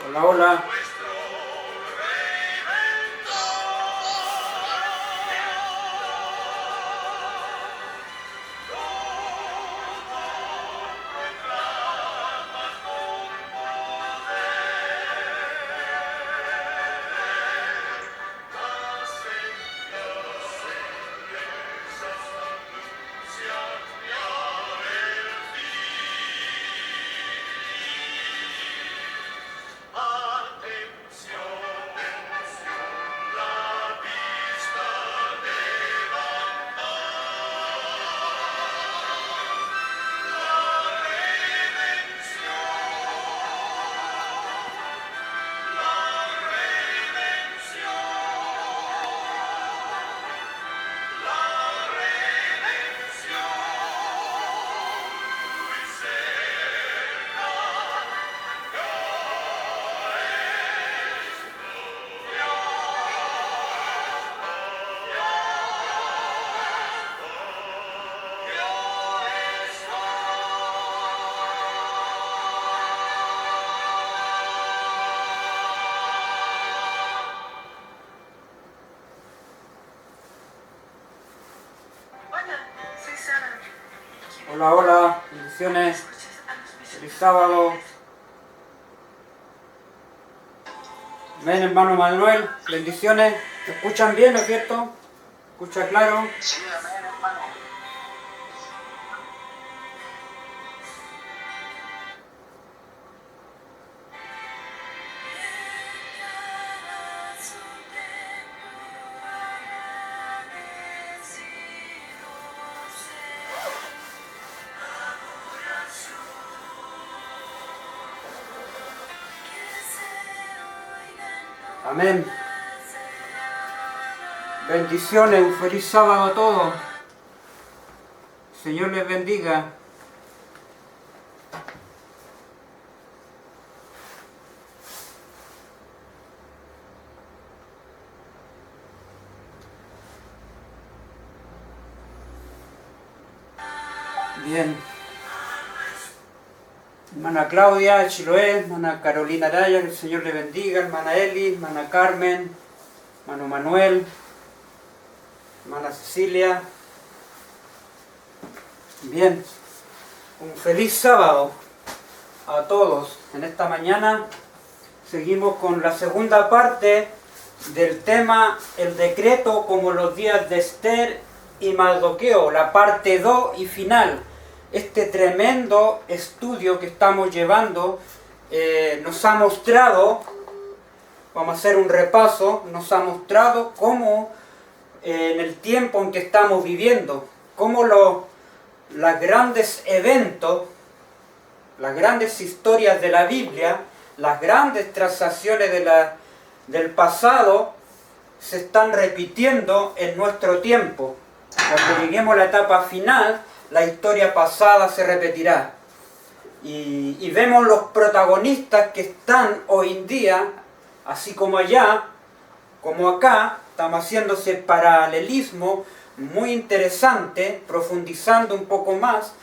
Hola, hola. Hola, hola, bendiciones, feliz sábado. Ven, hermano Manuel, bendiciones. ¿Te escuchan bien, no es cierto? ¿Escucha claro? Sí, amén, hermano. Amén. Bendiciones, un feliz sábado a todos. Señor les bendiga. Bien. Hermana Claudia, Chiloé, hermana Carolina Araya, que el Señor le bendiga, hermana Eli, hermana Carmen, hermano Manuel, hermana Cecilia. Bien, un feliz sábado a todos. En esta mañana seguimos con la segunda parte del tema El decreto como los días de Esther y Mardoqueo, la parte 2 y final. Este tremendo estudio que estamos llevando nos ha mostrado, vamos a hacer un repaso, nos ha mostrado cómo en el tiempo en que estamos viviendo, cómo los grandes eventos, las grandes historias de la Biblia, las grandes transacciones del pasado se están repitiendo en nuestro tiempo. Cuando lleguemos a la etapa final, la historia pasada se repetirá. Y vemos los protagonistas que están hoy en día, así como allá, como acá, estamos haciendo ese paralelismo muy interesante, profundizando un poco más,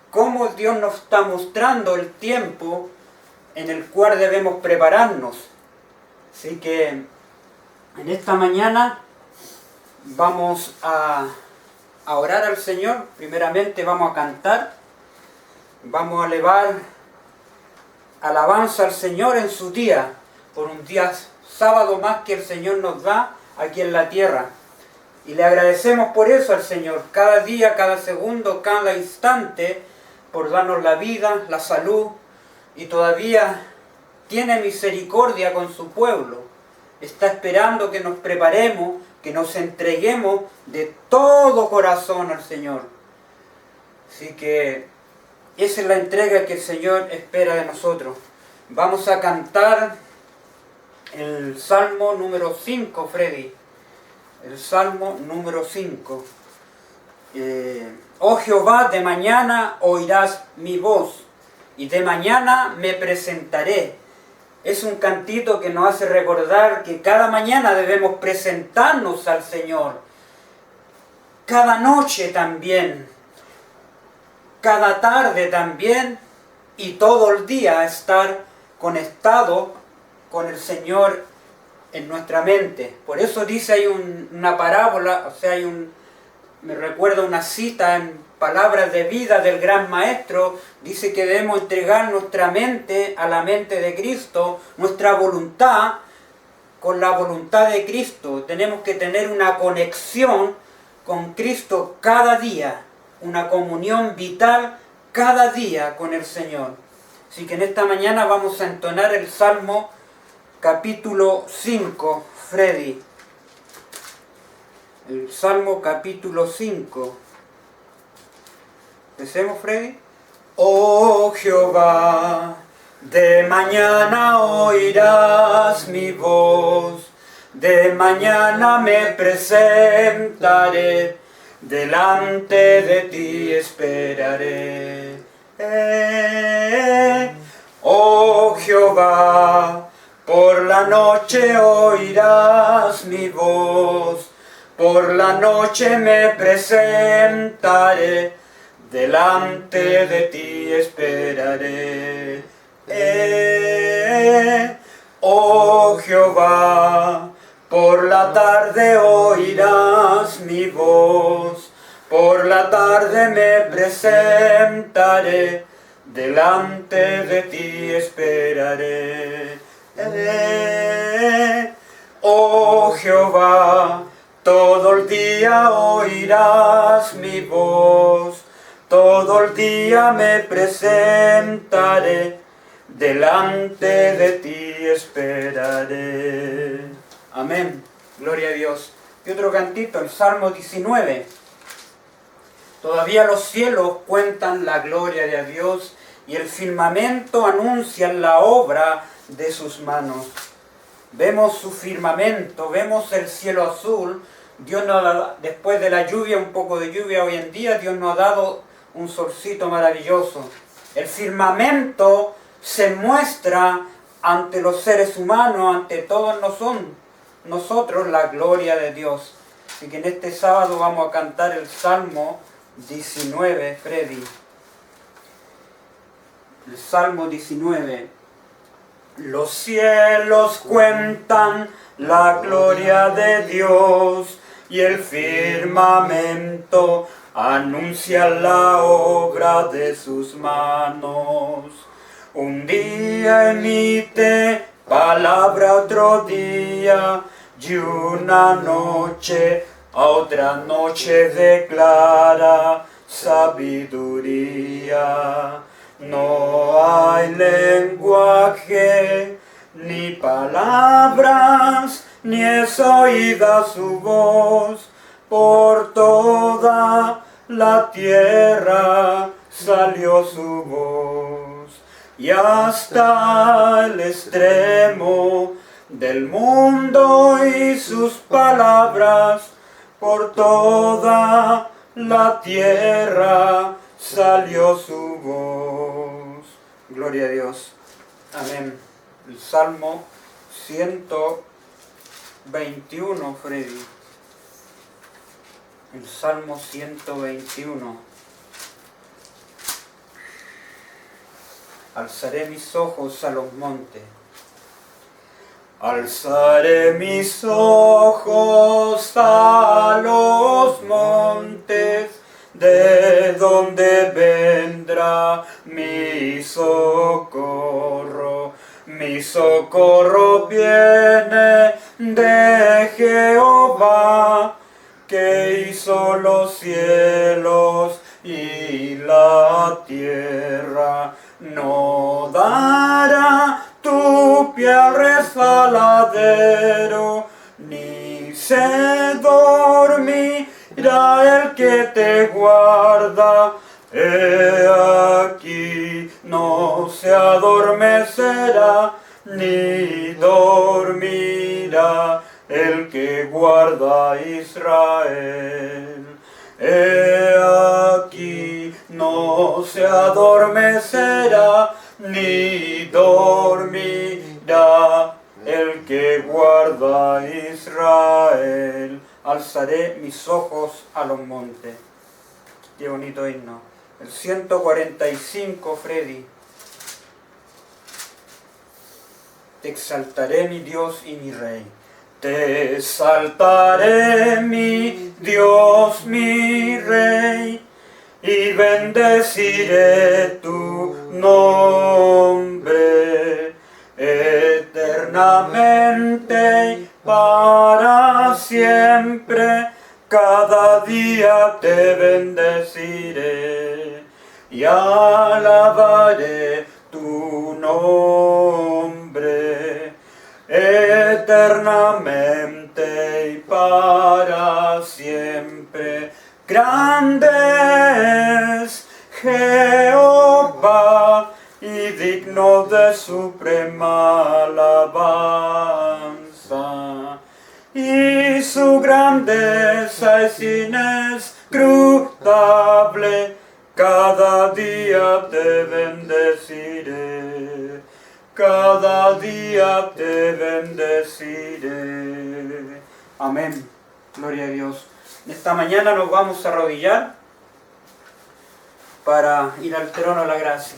cómo Dios nos está mostrando el tiempo en el cual debemos prepararnos. Así que en esta mañana vamos a orar al Señor. Primeramente vamos a cantar, vamos a elevar alabanza al Señor en su día, por un día sábado más que el Señor nos da aquí en la tierra. Y le agradecemos por eso al Señor, cada día, cada segundo, cada instante, por darnos la vida, la salud, y todavía tiene misericordia con su pueblo. Está esperando que nos preparemos, que nos entreguemos de todo corazón al Señor. Así que esa es la entrega que el Señor espera de nosotros. Vamos a cantar el Salmo número 5, Freddy. El Salmo número 5. Oh Jehová, de mañana oirás mi voz, y de mañana me presentaré. Es un cantito que nos hace recordar que cada mañana debemos presentarnos al Señor. Cada noche también. Cada tarde también. Y todo el día estar conectado con el Señor en nuestra mente. Por eso dice, hay una parábola, o sea, me recuerda una cita en Palabras de Vida del Gran Maestro, dice que debemos entregar nuestra mente a la mente de Cristo, nuestra voluntad con la voluntad de Cristo. Tenemos que tener una conexión con Cristo cada día, una comunión vital cada día con el Señor. Así que en esta mañana vamos a entonar el Salmo capítulo 5, Freddy. El Salmo capítulo 5. Empecemos, Freddy. Oh Jehová, de mañana oirás mi voz, de mañana me presentaré, delante de ti esperaré. Oh Jehová, por la noche oirás mi voz, por la noche me presentaré, delante de ti esperaré. Oh Jehová, por la tarde oirás mi voz, por la tarde me presentaré, delante de ti esperaré. Oh Jehová, todo el día oirás mi voz, todo el día me presentaré, delante de ti esperaré. Amén. Gloria a Dios. Y otro cantito, el Salmo 19. Todavía los cielos cuentan la gloria de Dios y el firmamento anuncia la obra de sus manos. Vemos su firmamento, vemos el cielo azul. Dios nos da, después de la lluvia, un poco de lluvia hoy en día, Dios nos ha dado un solcito maravilloso. El firmamento se muestra ante los seres humanos, ante todos nosotros, la gloria de Dios. Así que en este sábado vamos a cantar el Salmo 19, Freddy. El Salmo 19. Los cielos cuentan la gloria de Dios y el firmamento anuncia la obra de sus manos. Un día emite palabra otro día y una noche a otra noche declara sabiduría. No hay lenguaje, ni palabras, ni es oída su voz. Por toda la tierra salió su voz. Y hasta el extremo del mundo y sus palabras, por toda la tierra salió su voz. Gloria a Dios. Amén. El Salmo 121, Freddy. El Salmo 121. Alzaré mis ojos a los montes. Alzaré mis ojos a los montes, de donde vendrá mi socorro. Mi socorro viene de Jehová, que hizo los cielos y la tierra. No dará tu pie al resbaladero, ni se dormirá el que te guarda. He aquí, no se adormecerá, ni dormirá el que guarda a Israel. He aquí, no se adormecerá, ni dormirá el que guarda a Israel. Alzaré mis ojos a los montes. Qué bonito himno. El 145, Freddy. Te exaltaré, mi Dios y mi Rey. Te exaltaré, mi Dios, mi Rey, y bendeciré tu nombre eternamente y para siempre. Cada día te bendeciré y alabaré tu nombre eternamente y para siempre. Grande es Jehová y digno de suprema alabanza, y su grandeza es inescrutable. Cada día te bendeciré, cada día te bendeciré. Amén. Gloria a Dios. Esta mañana nos vamos a arrodillar para ir al trono de la gracia.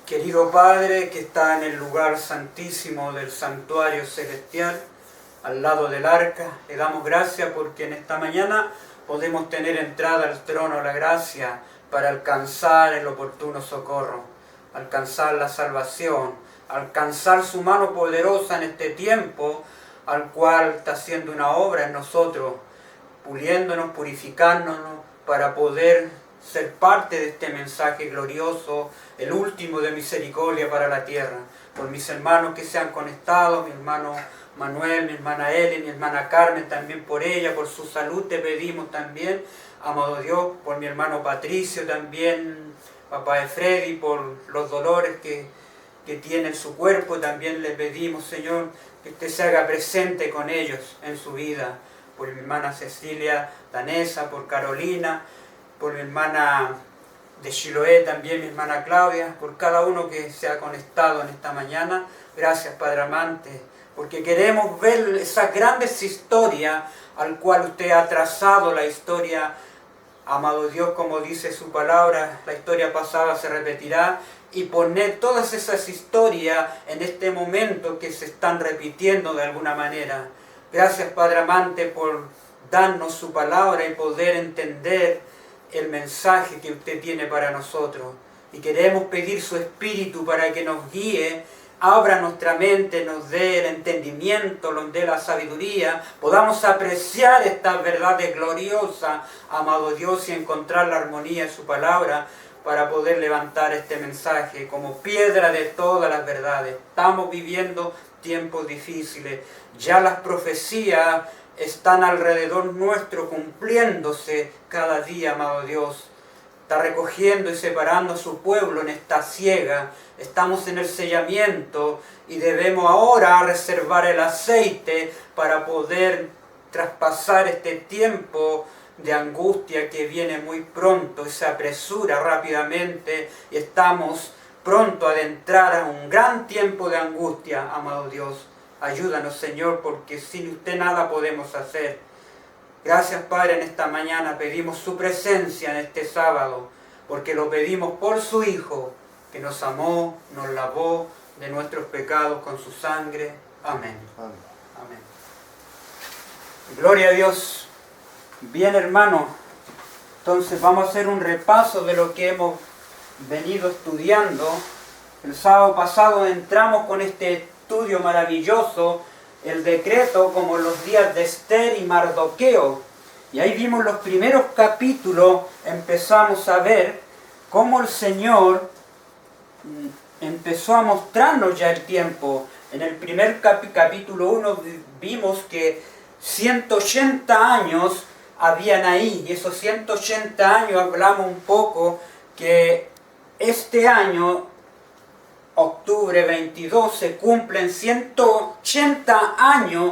Querido Padre que está en el lugar santísimo del santuario celestial, al lado del arca, le damos gracias porque en esta mañana podemos tener entrada al trono de la gracia para alcanzar el oportuno socorro, alcanzar la salvación, alcanzar su mano poderosa en este tiempo, al cual está haciendo una obra en nosotros, puliéndonos, purificándonos, para poder ser parte de este mensaje glorioso, el último de misericordia para la tierra. Por mis hermanos que se han conectado, mi hermano Manuel, mi hermana Eli, mi hermana Carmen, también por ella, por su salud te pedimos también, amado Dios, por mi hermano Patricio también, papá de Freddy, por los dolores que tiene en su cuerpo, también le pedimos, Señor, que usted se haga presente con ellos en su vida, por mi hermana Cecilia Danesa, por Carolina, por mi hermana de Chiloé también, mi hermana Claudia, por cada uno que se ha conectado en esta mañana. Gracias, Padre amante, porque queremos ver esas grandes historias al cual usted ha trazado la historia, amado Dios, como dice su palabra, la historia pasada se repetirá, y poner todas esas historias en este momento que se están repitiendo de alguna manera. Gracias, Padre amante, por darnos su palabra y poder entender el mensaje que usted tiene para nosotros. Y queremos pedir su Espíritu para que nos guíe, abra nuestra mente, nos dé el entendimiento, nos dé la sabiduría, podamos apreciar estas verdades gloriosas, amado Dios, y encontrar la armonía en su palabra, para poder levantar este mensaje como piedra de todas las verdades. Estamos viviendo tiempos difíciles, ya las profecías están alrededor nuestro cumpliéndose cada día, amado Dios. Está recogiendo y separando a su pueblo en esta siega. Estamos en el sellamiento y debemos ahora reservar el aceite para poder traspasar este tiempo de angustia que viene muy pronto y se apresura rápidamente, y estamos pronto a adentrar a un gran tiempo de angustia, amado Dios. Ayúdanos, Señor, porque sin usted nada podemos hacer. Gracias, Padre, en esta mañana pedimos su presencia en este sábado, porque lo pedimos por su Hijo, que nos amó, nos lavó de nuestros pecados con su sangre. Amén. Amén. Amén. Gloria a Dios. Bien, hermano, entonces vamos a hacer un repaso de lo que hemos venido estudiando. El sábado pasado entramos con este estudio maravilloso, el decreto, como los días de Esther y Mardoqueo. Y ahí vimos los primeros capítulos, empezamos a ver cómo el Señor empezó a mostrarnos ya el tiempo. En el primer capítulo 1 vimos que 180 años habían ahí, y esos 180 años hablamos un poco que este año, octubre 22, se cumplen 180 años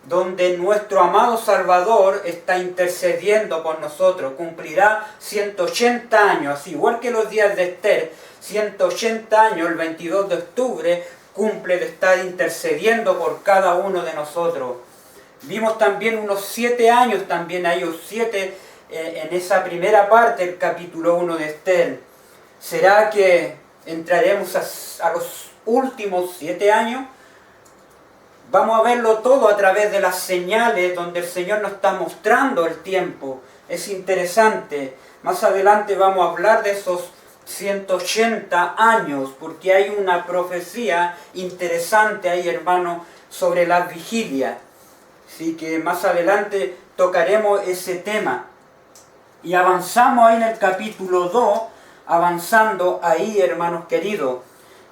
donde nuestro amado Salvador está intercediendo por nosotros. Cumplirá 180 años, así igual que los días de Esther, 180 años, el 22 de octubre, cumple de estar intercediendo por cada uno de nosotros. Vimos también unos 7 años, también hay 7 en esa primera parte del capítulo 1 de Esther. ¿Será que entraremos a los últimos 7 años. Vamos a verlo todo a través de las señales donde el Señor nos está mostrando el tiempo. Es interesante. Más adelante vamos a hablar de esos 180 años, porque hay una profecía interesante ahí, hermano, sobre las vigilias. Así que más adelante tocaremos ese tema. Y avanzamos ahí en el capítulo 2, avanzando ahí, hermanos queridos.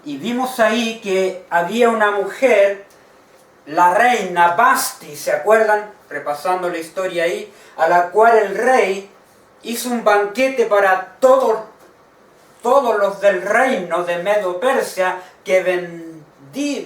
Y vimos ahí que había una mujer, la reina Vasti, ¿se acuerdan? Repasando la historia ahí, a la cual el rey hizo un banquete para todos los del reino de Medo-Persia que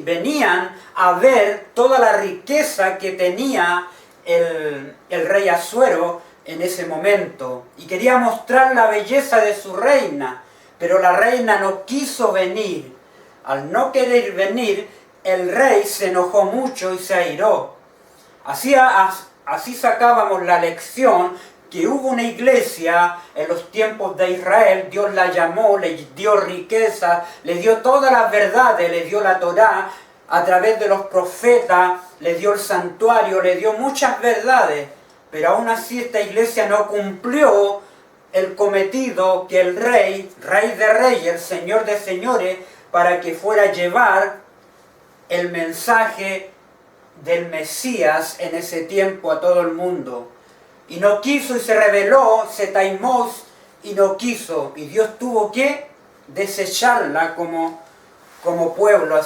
venían a ver toda la riqueza que tenía el rey Asuero en ese momento. Y quería mostrar la belleza de su reina, pero la reina no quiso venir. Al no querer venir, el rey se enojó mucho y se airó. Así sacábamos la lección que hubo una iglesia en los tiempos de Israel. Dios la llamó, le dio riqueza, le dio todas las verdades, le dio la Torá a través de los profetas, le dio el santuario, le dio muchas verdades, pero aún así esta iglesia no cumplió el cometido que el rey de reyes, el señor de señores, para que fuera a llevar el mensaje del Mesías en ese tiempo a todo el mundo. Y no quiso y se rebeló, se taimó y no quiso. Y Dios tuvo que desecharla como pueblo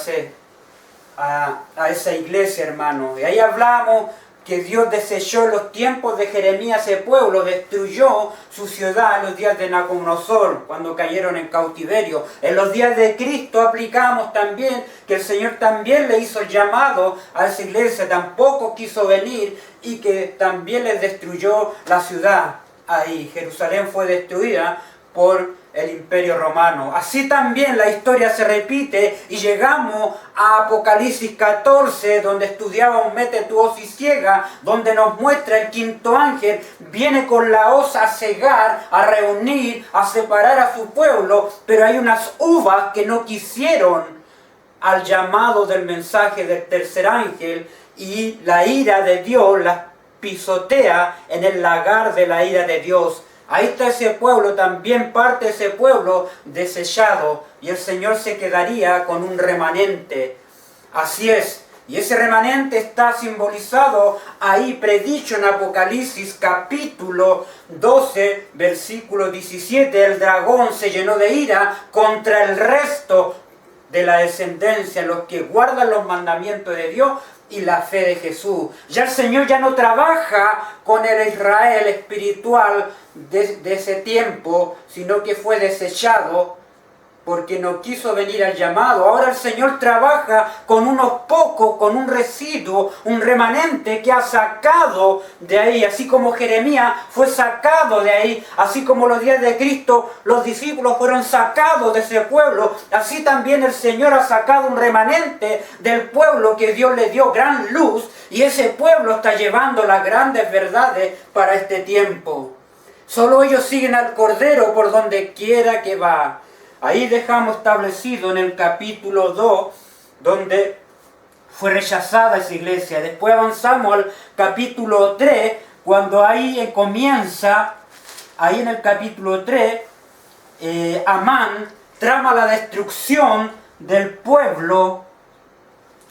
a esa iglesia, hermano. Y ahí hablamos que Dios desechó en los tiempos de Jeremías ese pueblo, destruyó su ciudad en los días de Nabucodonosor, cuando cayeron en cautiverio. En los días de Cristo aplicamos también que el Señor también le hizo el llamado a esa iglesia, tampoco quiso venir y que también les destruyó la ciudad. Ahí Jerusalén fue destruida por el Imperio Romano. Así también la historia se repite y llegamos a Apocalipsis 14, donde estudiábamos Metetuos y Ciega, donde nos muestra el quinto ángel, viene con la hoz a cegar, a reunir, a separar a su pueblo, pero hay unas uvas que no quisieron al llamado del mensaje del tercer ángel y la ira de Dios las pisotea en el lagar de la ira de Dios. Ahí está ese pueblo, también parte de ese pueblo desechado, y el Señor se quedaría con un remanente. Así es, y ese remanente está simbolizado ahí, predicho en Apocalipsis capítulo 12, versículo 17. El dragón se llenó de ira contra el resto de la descendencia, los que guardan los mandamientos de Dios y la fe de Jesús. Ya el Señor ya no trabaja con el Israel espiritual de ese tiempo, sino que fue desechado porque no quiso venir al llamado. Ahora el Señor trabaja con unos pocos, con un residuo, un remanente que ha sacado de ahí, así como Jeremías fue sacado de ahí, así como los días de Cristo, los discípulos fueron sacados de ese pueblo, así también el Señor ha sacado un remanente del pueblo que Dios le dio gran luz, y ese pueblo está llevando las grandes verdades para este tiempo. Solo ellos siguen al Cordero por donde quiera que va. Ahí dejamos establecido en el capítulo 2, donde fue rechazada esa iglesia. Después avanzamos al capítulo 3, cuando ahí comienza, ahí en el capítulo 3, Amán trama la destrucción del pueblo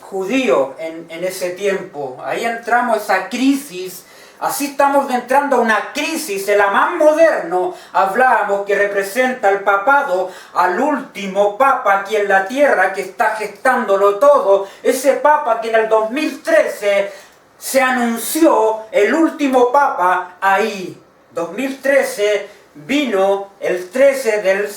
judío en ese tiempo. Ahí entramos a esa crisis. Así estamos entrando a una crisis. El Amán moderno, hablábamos que representa al papado, al último papa aquí en la tierra que está gestándolo todo. Ese papa que en el 2013 se anunció el último papa ahí. 2013 vino el 13 del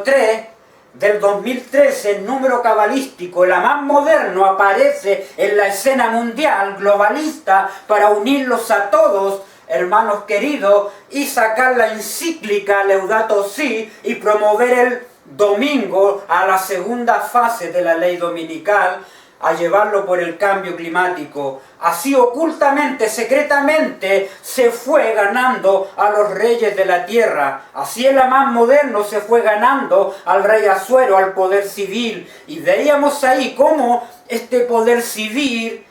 03 del 2013, el número cabalístico. El Amán moderno aparece en la escena mundial globalista para unirlos a todos, hermanos queridos, y sacar la encíclica Laudato Si y promover el domingo a la segunda fase de la ley dominical, a llevarlo por el cambio climático. Así ocultamente, secretamente, se fue ganando a los reyes de la tierra. Así el Amán moderno se fue ganando al rey Asuero, al poder civil. Y veíamos ahí cómo este poder civil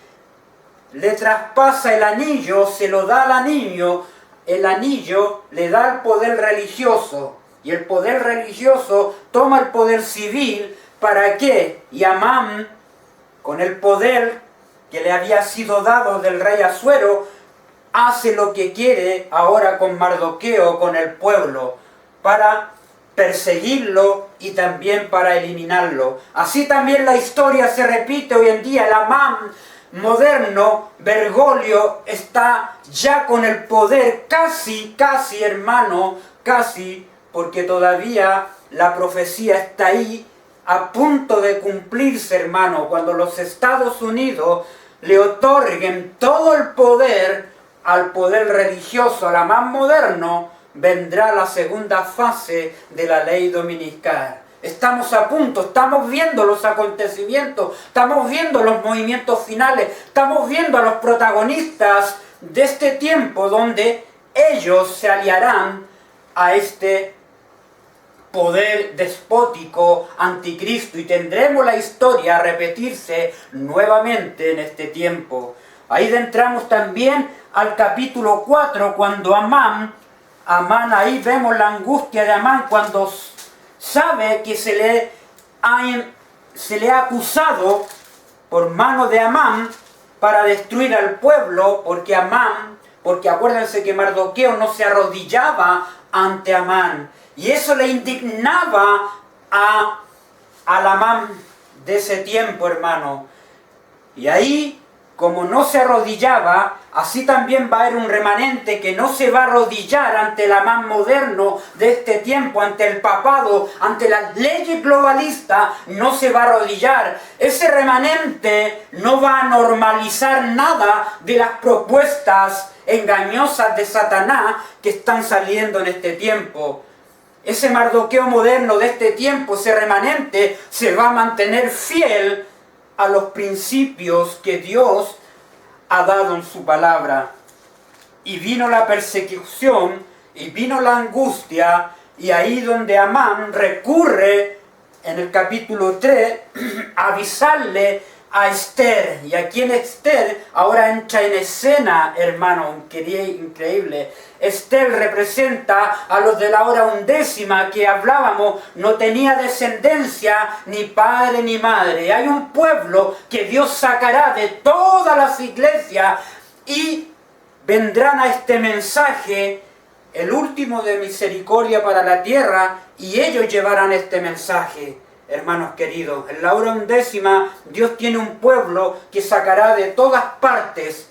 le traspasa el anillo, se lo da al anillo, el anillo le da el poder religioso. Y el poder religioso toma el poder civil, ¿para qué? Y Amán, con el poder que le había sido dado del rey Asuero, hace lo que quiere ahora con Mardoqueo, con el pueblo, para perseguirlo y también para eliminarlo. Así también la historia se repite hoy en día. El Amán moderno, Bergoglio, está ya con el poder casi, hermano, casi, porque todavía la profecía está ahí, a punto de cumplirse, hermano, cuando los Estados Unidos le otorguen todo el poder al poder religioso, al Amán moderno, vendrá la segunda fase de la ley dominical. Estamos a punto, estamos viendo los acontecimientos, estamos viendo los movimientos finales, estamos viendo a los protagonistas de este tiempo donde ellos se aliarán a este poder despótico anticristo y tendremos la historia a repetirse nuevamente en este tiempo. Ahí entramos también al capítulo 4 cuando Amán, ahí vemos la angustia de Amán cuando sabe que se le ha acusado por mano de Amán para destruir al pueblo, porque acuérdense que Mardoqueo no se arrodillaba ante Amán. Y eso le indignaba al Amán de ese tiempo, hermano. Y ahí, como no se arrodillaba, así también va a haber un remanente que no se va a arrodillar ante el Amán moderno de este tiempo, ante el papado, ante las leyes globalistas, no se va a arrodillar. Ese remanente no va a normalizar nada de las propuestas engañosas de Satanás que están saliendo en este tiempo. Ese Mardoqueo moderno de este tiempo, ese remanente, se va a mantener fiel a los principios que Dios ha dado en su palabra. Y vino la persecución, y vino la angustia, y ahí donde Amán recurre, en el capítulo 3, a avisarle a Esther. Y aquí en Esther ahora entra en escena, hermano, increíble. Esther representa a los de la hora undécima que hablábamos, no tenía descendencia, ni padre ni madre. Hay un pueblo que Dios sacará de todas las iglesias y vendrán a este mensaje, el último de misericordia para la tierra, y ellos llevarán este mensaje. Hermanos queridos, en la hora undécima Dios tiene un pueblo que sacará de todas partes,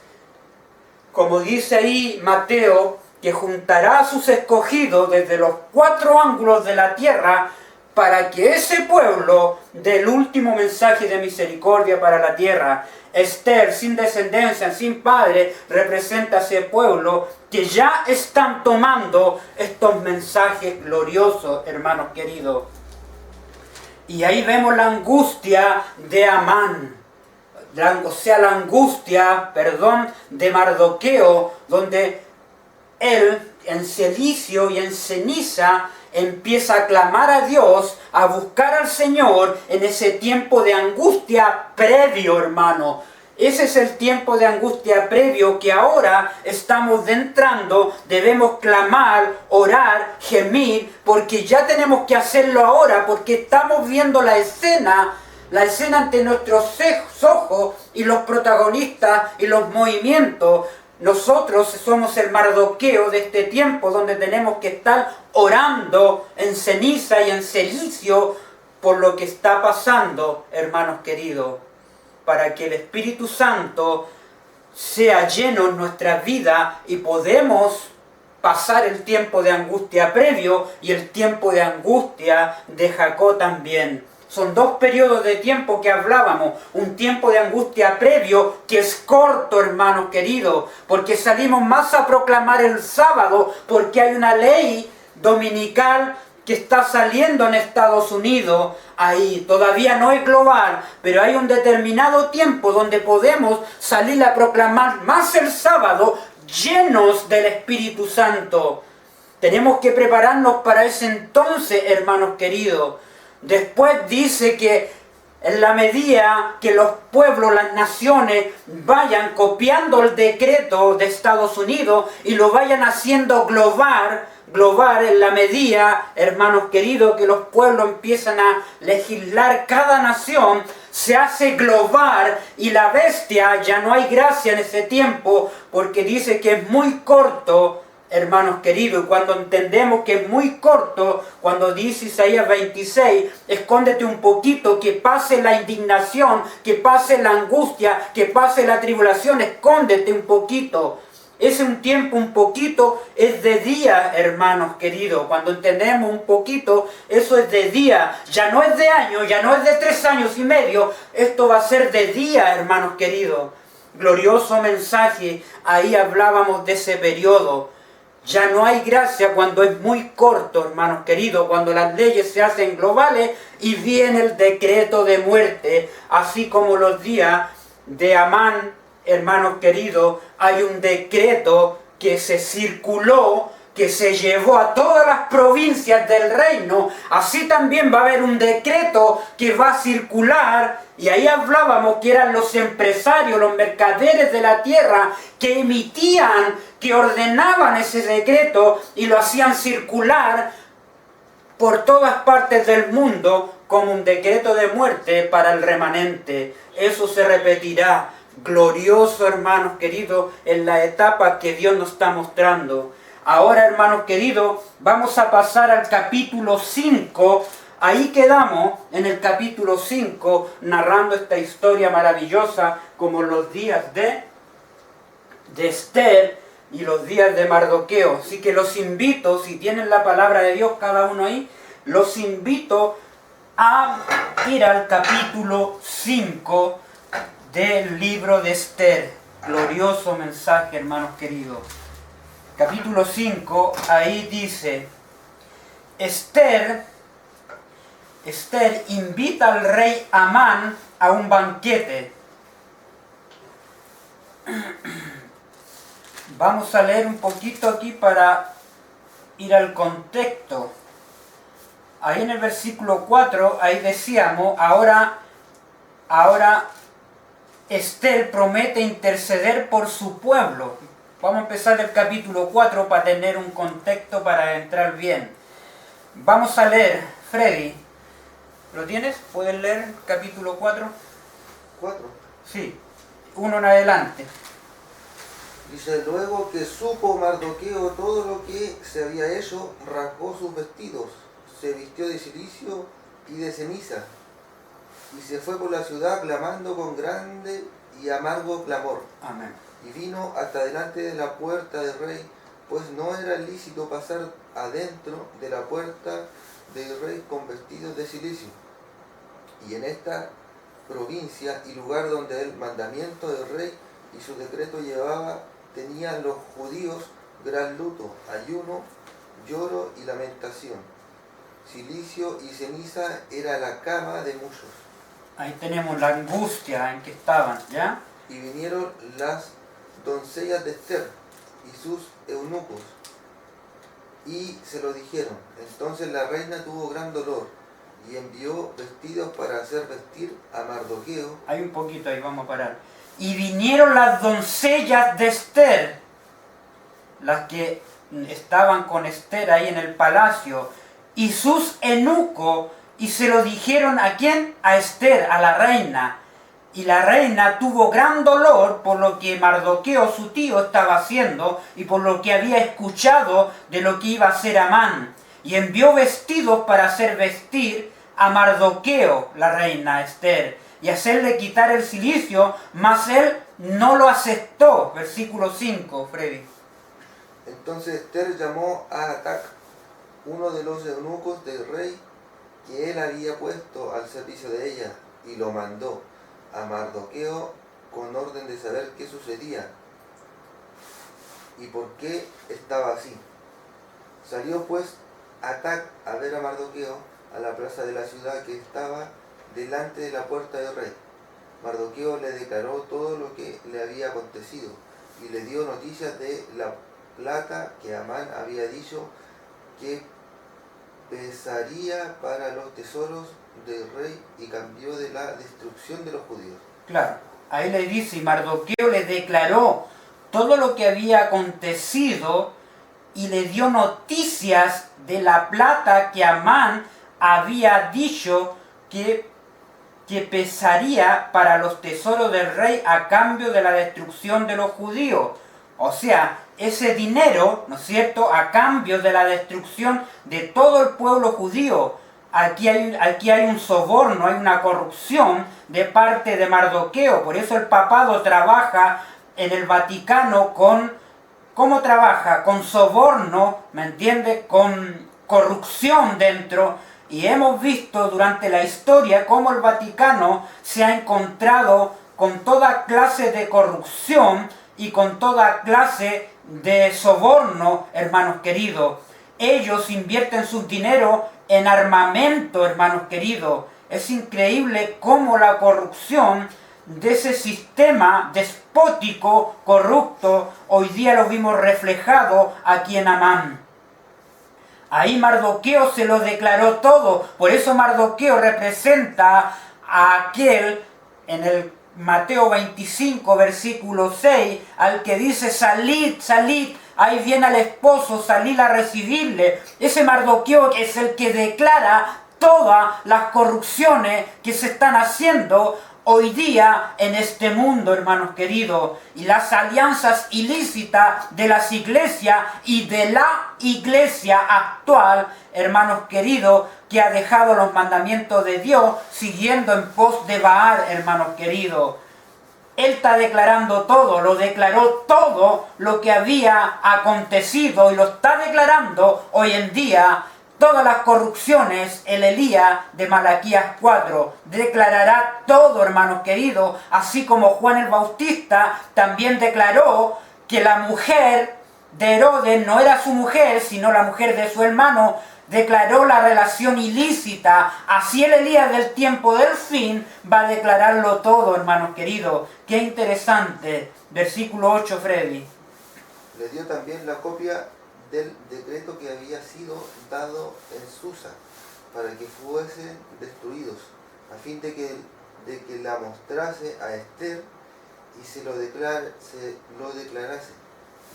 como dice ahí Mateo, que juntará a sus escogidos desde los 4 ángulos de la tierra para que ese pueblo dé el último mensaje de misericordia para la tierra. Esther, sin descendencia, sin padre, representa a ese pueblo que ya están tomando estos mensajes gloriosos, hermanos queridos. Y ahí vemos la angustia de Amán, la angustia de Mardoqueo, donde él en cilicio y en ceniza empieza a clamar a Dios, a buscar al Señor en ese tiempo de angustia previo, hermano. Ese es el tiempo de angustia previo que ahora estamos entrando. Debemos clamar, orar, gemir, porque ya tenemos que hacerlo ahora, porque estamos viendo la escena ante nuestros ojos y los protagonistas y los movimientos. Nosotros somos el Mardoqueo de este tiempo, donde tenemos que estar orando en ceniza y en cilicio por lo que está pasando, hermanos queridos, para que el Espíritu Santo sea lleno en nuestra vida y podemos pasar el tiempo de angustia previo y el tiempo de angustia de Jacob también. Son 2 periodos de tiempo que hablábamos. Un tiempo de angustia previo que es corto, hermanos queridos, porque salimos más a proclamar el sábado, porque hay una ley dominical que está saliendo en Estados Unidos, ahí todavía no es global, pero hay un determinado tiempo donde podemos salir a proclamar más el sábado llenos del Espíritu Santo. Tenemos que prepararnos para ese entonces, hermanos queridos. Después dice que en la medida que los pueblos, las naciones vayan copiando el decreto de Estados Unidos y lo vayan haciendo global en la medida, hermanos queridos, que los pueblos empiezan a legislar cada nación, se hace global y la bestia, ya no hay gracia en ese tiempo, porque dice que es muy corto, hermanos queridos, y cuando entendemos que es muy corto, cuando dice Isaías 26, escóndete un poquito, que pase la indignación, que pase la angustia, que pase la tribulación, escóndete un poquito. Es un tiempo un poquito, es de día, hermanos queridos. Cuando entendemos un poquito, eso es de día. Ya no es de año, ya no es de 3 años y medio. Esto va a ser de día, hermanos queridos. Glorioso mensaje, ahí hablábamos de ese periodo. Ya no hay gracia cuando es muy corto, hermanos queridos, cuando las leyes se hacen globales y viene el decreto de muerte, así como los días de Amán, hermanos queridos, hay un decreto que se circuló, que se llevó a todas las provincias del reino. Así también va a haber un decreto que va a circular, y ahí hablábamos que eran los empresarios, los mercaderes de la tierra, que emitían, que ordenaban ese decreto y lo hacían circular por todas partes del mundo como un decreto de muerte para el remanente. Eso se repetirá, glorioso, hermanos queridos, en la etapa que Dios nos está mostrando. Ahora, hermanos queridos, vamos a pasar al capítulo 5. Ahí quedamos en el capítulo 5, narrando esta historia maravillosa, como los días de Esther y los días de Mardoqueo. Así que los invito, si tienen la palabra de Dios cada uno ahí, los invito a ir al capítulo 5 del libro de Esther. Glorioso mensaje, hermanos queridos. Capítulo 5, ahí dice, Esther invita al rey Amán a un banquete. Vamos a leer un poquito aquí para ir al contexto. Ahí en el versículo 4, ahí decíamos, ahora Esther promete interceder por su pueblo. Vamos a empezar del capítulo 4 para tener un contexto para entrar bien. Vamos a leer, Freddy, ¿lo tienes? ¿Puedes leer el capítulo 4? ¿4? Sí, uno en adelante. Dice, luego que supo Mardoqueo todo lo que se había hecho, rasgó sus vestidos, se vistió de cilicio y de ceniza, y se fue por la ciudad clamando con grande y amargo clamor. Amén. Y vino hasta delante de la puerta del rey, pues no era lícito pasar adentro de la puerta del rey con vestidos de cilicio. Y en esta provincia y lugar donde el mandamiento del rey y su decreto llevaba, tenían los judíos gran luto, ayuno, lloro y lamentación. Cilicio y ceniza era la cama de muchos. Ahí tenemos la angustia en que estaban, ¿ya? Y vinieron las doncellas de Esther y sus eunucos, y se lo dijeron. Entonces la reina tuvo gran dolor, y envió vestidos para hacer vestir a Mardoqueo. Hay un poquito ahí, vamos a parar. Y vinieron las doncellas de Esther, las que estaban con Esther ahí en el palacio, y sus eunucos, y se lo dijeron ¿a quién? A Esther, a la reina. Y la reina tuvo gran dolor por lo que Mardoqueo, su tío, estaba haciendo y por lo que había escuchado de lo que iba a hacer Amán. Y envió vestidos para hacer vestir a Mardoqueo, la reina Esther, y hacerle quitar el cilicio, mas él no lo aceptó. Versículo 5, Freddy. Entonces Esther llamó a Atac, uno de los eunucos del rey, que él había puesto al servicio de ella, y lo mandó a Mardoqueo con orden de saber qué sucedía y por qué estaba así. Salió pues Atac a ver a Mardoqueo a la plaza de la ciudad que estaba delante de la puerta del rey. Mardoqueo le declaró todo lo que le había acontecido y le dio noticias de la plata que Amán había dicho que pesaría para los tesoros del rey y cambió de la destrucción de los judíos. Claro, ahí le dice, y Mardoqueo le declaró todo lo que había acontecido y le dio noticias de la plata que Amán había dicho que pesaría para los tesoros del rey a cambio de la destrucción de los judíos. O sea, ese dinero, ¿no es cierto?, a cambio de la destrucción de todo el pueblo judío. Aquí hay un soborno, hay una corrupción de parte de Mardoqueo. Por eso el papado trabaja en el Vaticano con... ¿Cómo trabaja? Con soborno, ¿me entiende? Con corrupción dentro. Y hemos visto durante la historia cómo el Vaticano se ha encontrado con toda clase de corrupción y con toda clase de soborno, hermanos queridos. Ellos invierten su dinero en armamento, hermanos queridos. Es increíble cómo la corrupción de ese sistema despótico, corrupto, hoy día lo vimos reflejado aquí en Amán. Ahí Mardoqueo se lo declaró todo. Por eso Mardoqueo representa a aquel, en el Mateo 25, versículo 6, al que dice, salid, salid, ahí viene el esposo, salid a recibirle. Ese Mardoqueo es el que declara todas las corrupciones que se están haciendo hoy día en este mundo, hermanos queridos, y las alianzas ilícitas de las iglesias y de la iglesia actual, hermanos queridos, que ha dejado los mandamientos de Dios siguiendo en pos de Baal, hermanos queridos. Él está declarando todo, lo declaró todo lo que había acontecido y lo está declarando hoy en día. Todas las corrupciones, el Elías de Malaquías 4 declarará todo, hermanos queridos, así como Juan el Bautista también declaró que la mujer de Herodes no era su mujer, sino la mujer de su hermano, declaró la relación ilícita. Así el Elías del tiempo del fin va a declararlo todo, hermanos queridos. Qué interesante. Versículo 8, Freddy. Le dio también la copia del decreto que había sido dado en Susa para que fuesen destruidos, a fin de que la mostrase a Esther y se lo declarase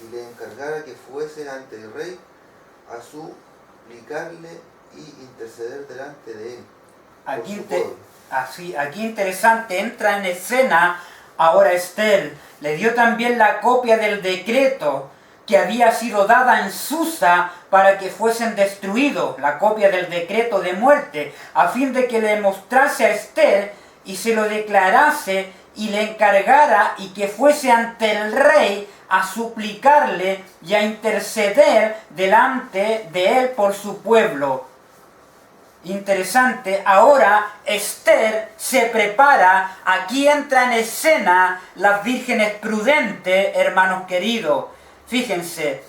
y le encargara que fuese ante el rey a suplicarle y interceder delante de él. Aquí interesante, entra en escena ahora Esther. Le dio también la copia del decreto que había sido dada en Susa para que fuesen destruidos, la copia del decreto de muerte, a fin de que le mostrase a Esther y se lo declarase y le encargara y que fuese ante el rey a suplicarle y a interceder delante de él por su pueblo. Interesante, ahora Esther se prepara, aquí entra en escena las vírgenes prudentes, hermanos queridos. Fíjense,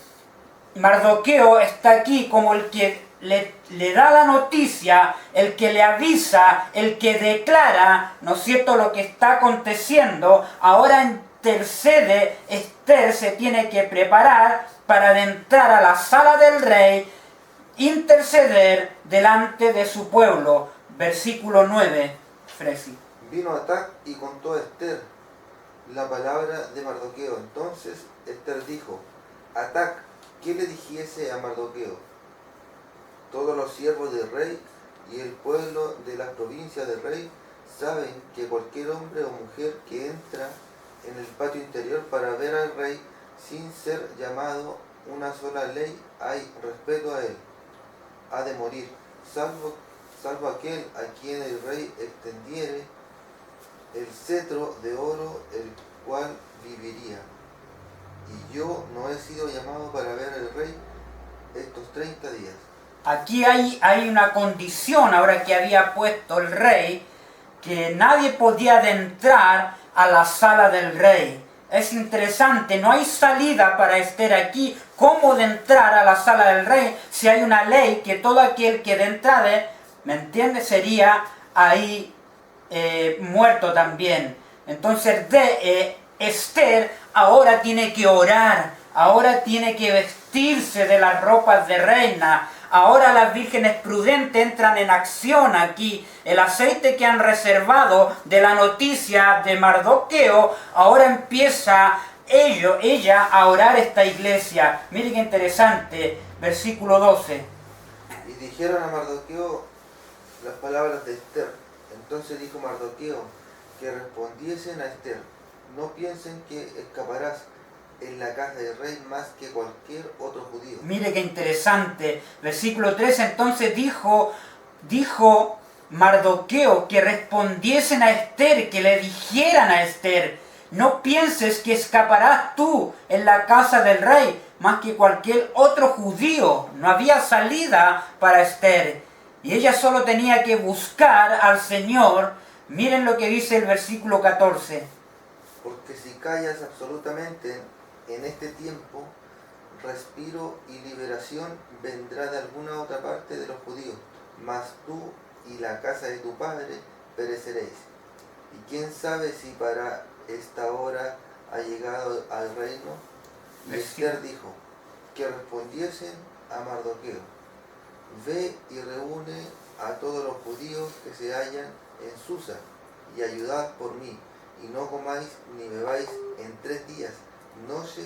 Mardoqueo está aquí como el que le da la noticia, el que le avisa, el que declara, ¿no es cierto?, lo que está aconteciendo. Ahora intercede, Esther se tiene que preparar para adentrar a la sala del rey, interceder delante de su pueblo. Versículo 9, Fresi. Vino Atac y contó a Esther la palabra de Mardoqueo. Entonces Esther dijo, Atac, ¿qué le dijese a Mardoqueo? Todos los siervos del rey y el pueblo de las provincias del rey saben que cualquier hombre o mujer que entra en el patio interior para ver al rey sin ser llamado una sola ley, hay respeto a él, ha de morir, salvo aquel a quien el rey extendiere el cetro de oro, el cual viviría. Y yo no he sido llamado para ver al rey estos 30 días. Aquí hay una condición ahora que había puesto el rey, que nadie podía adentrar a la sala del rey. Es interesante, no hay salida para Esther aquí. ¿Cómo de entrar a la sala del rey si hay una ley que todo aquel que de entrada, ¿me entiende?, sería ahí muerto también? Entonces Esther ahora tiene que orar, ahora tiene que vestirse de las ropas de reina. Ahora las vírgenes prudentes entran en acción aquí. El aceite que han reservado de la noticia de Mardoqueo, ahora empieza ella a orar esta iglesia. Mire qué interesante, versículo 12. Y dijeron a Mardoqueo las palabras de Esther. Entonces dijo Mardoqueo que respondiesen a Esther: no piensen que escaparás en la casa del rey más que cualquier otro judío. Mire qué interesante. Versículo 13, entonces dijo Mardoqueo que respondiesen a Esther, que le dijeran a Esther: no pienses que escaparás tú en la casa del rey más que cualquier otro judío. No había salida para Esther. Y ella solo tenía que buscar al Señor. Miren lo que dice el versículo 14. Porque si callas absolutamente en este tiempo, respiro y liberación vendrá de alguna otra parte de los judíos, mas tú y la casa de tu padre pereceréis. Y quién sabe si para esta hora ha llegado al reino. Y Esther dijo que respondiesen a Mardoqueo: ve y reúne a todos los judíos que se hallan en Susa, y ayudad por mí, y no comáis ni bebáis en 3 días, noche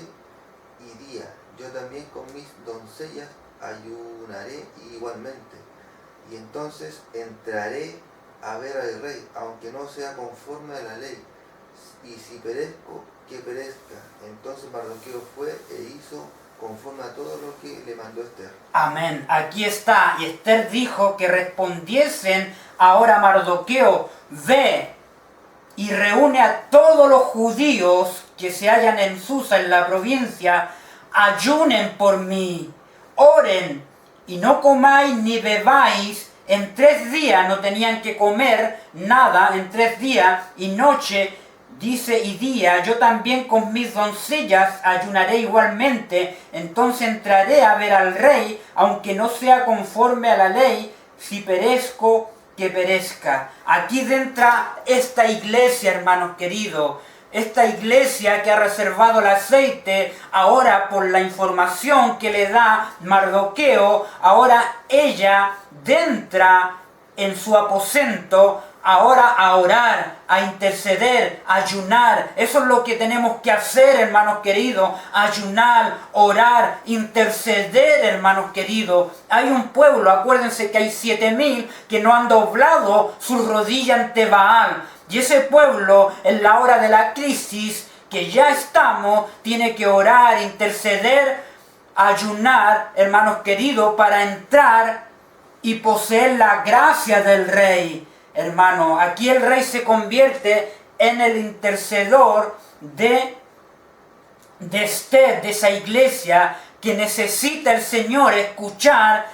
y día. Yo también con mis doncellas ayunaré igualmente, y entonces entraré a ver al rey, aunque no sea conforme a la ley, y si perezco, que perezca. Entonces Mardoqueo fue e hizo conforme a todo lo que le mandó Esther. Amén. Aquí está. Y Esther dijo que respondiesen ahora a Mardoqueo: ve y reúne a todos los judíos que se hallan en Susa, en la provincia, ayunen por mí, oren, y no comáis ni bebáis en 3 días. No tenían que comer nada en 3 días, y noche, dice, y día. Yo también con mis doncellas ayunaré igualmente. Entonces entraré a ver al rey, aunque no sea conforme a la ley. Si perezco, que perezca. Aquí entra esta iglesia, hermanos queridos. Esta iglesia que ha reservado el aceite, ahora por la información que le da Mardoqueo, ahora ella entra en su aposento, ahora a orar, a interceder, a ayunar. Eso es lo que tenemos que hacer, hermanos queridos: ayunar, orar, interceder, hermanos queridos. Hay un pueblo, acuérdense que hay 7,000 que no han doblado sus rodillas ante Baal. Y ese pueblo, en la hora de la crisis que ya estamos, tiene que orar, interceder, ayunar, hermanos queridos, para entrar y poseer la gracia del rey. Hermano, aquí el rey se convierte en el intercedor de Esther, de esa iglesia que necesita el Señor escuchar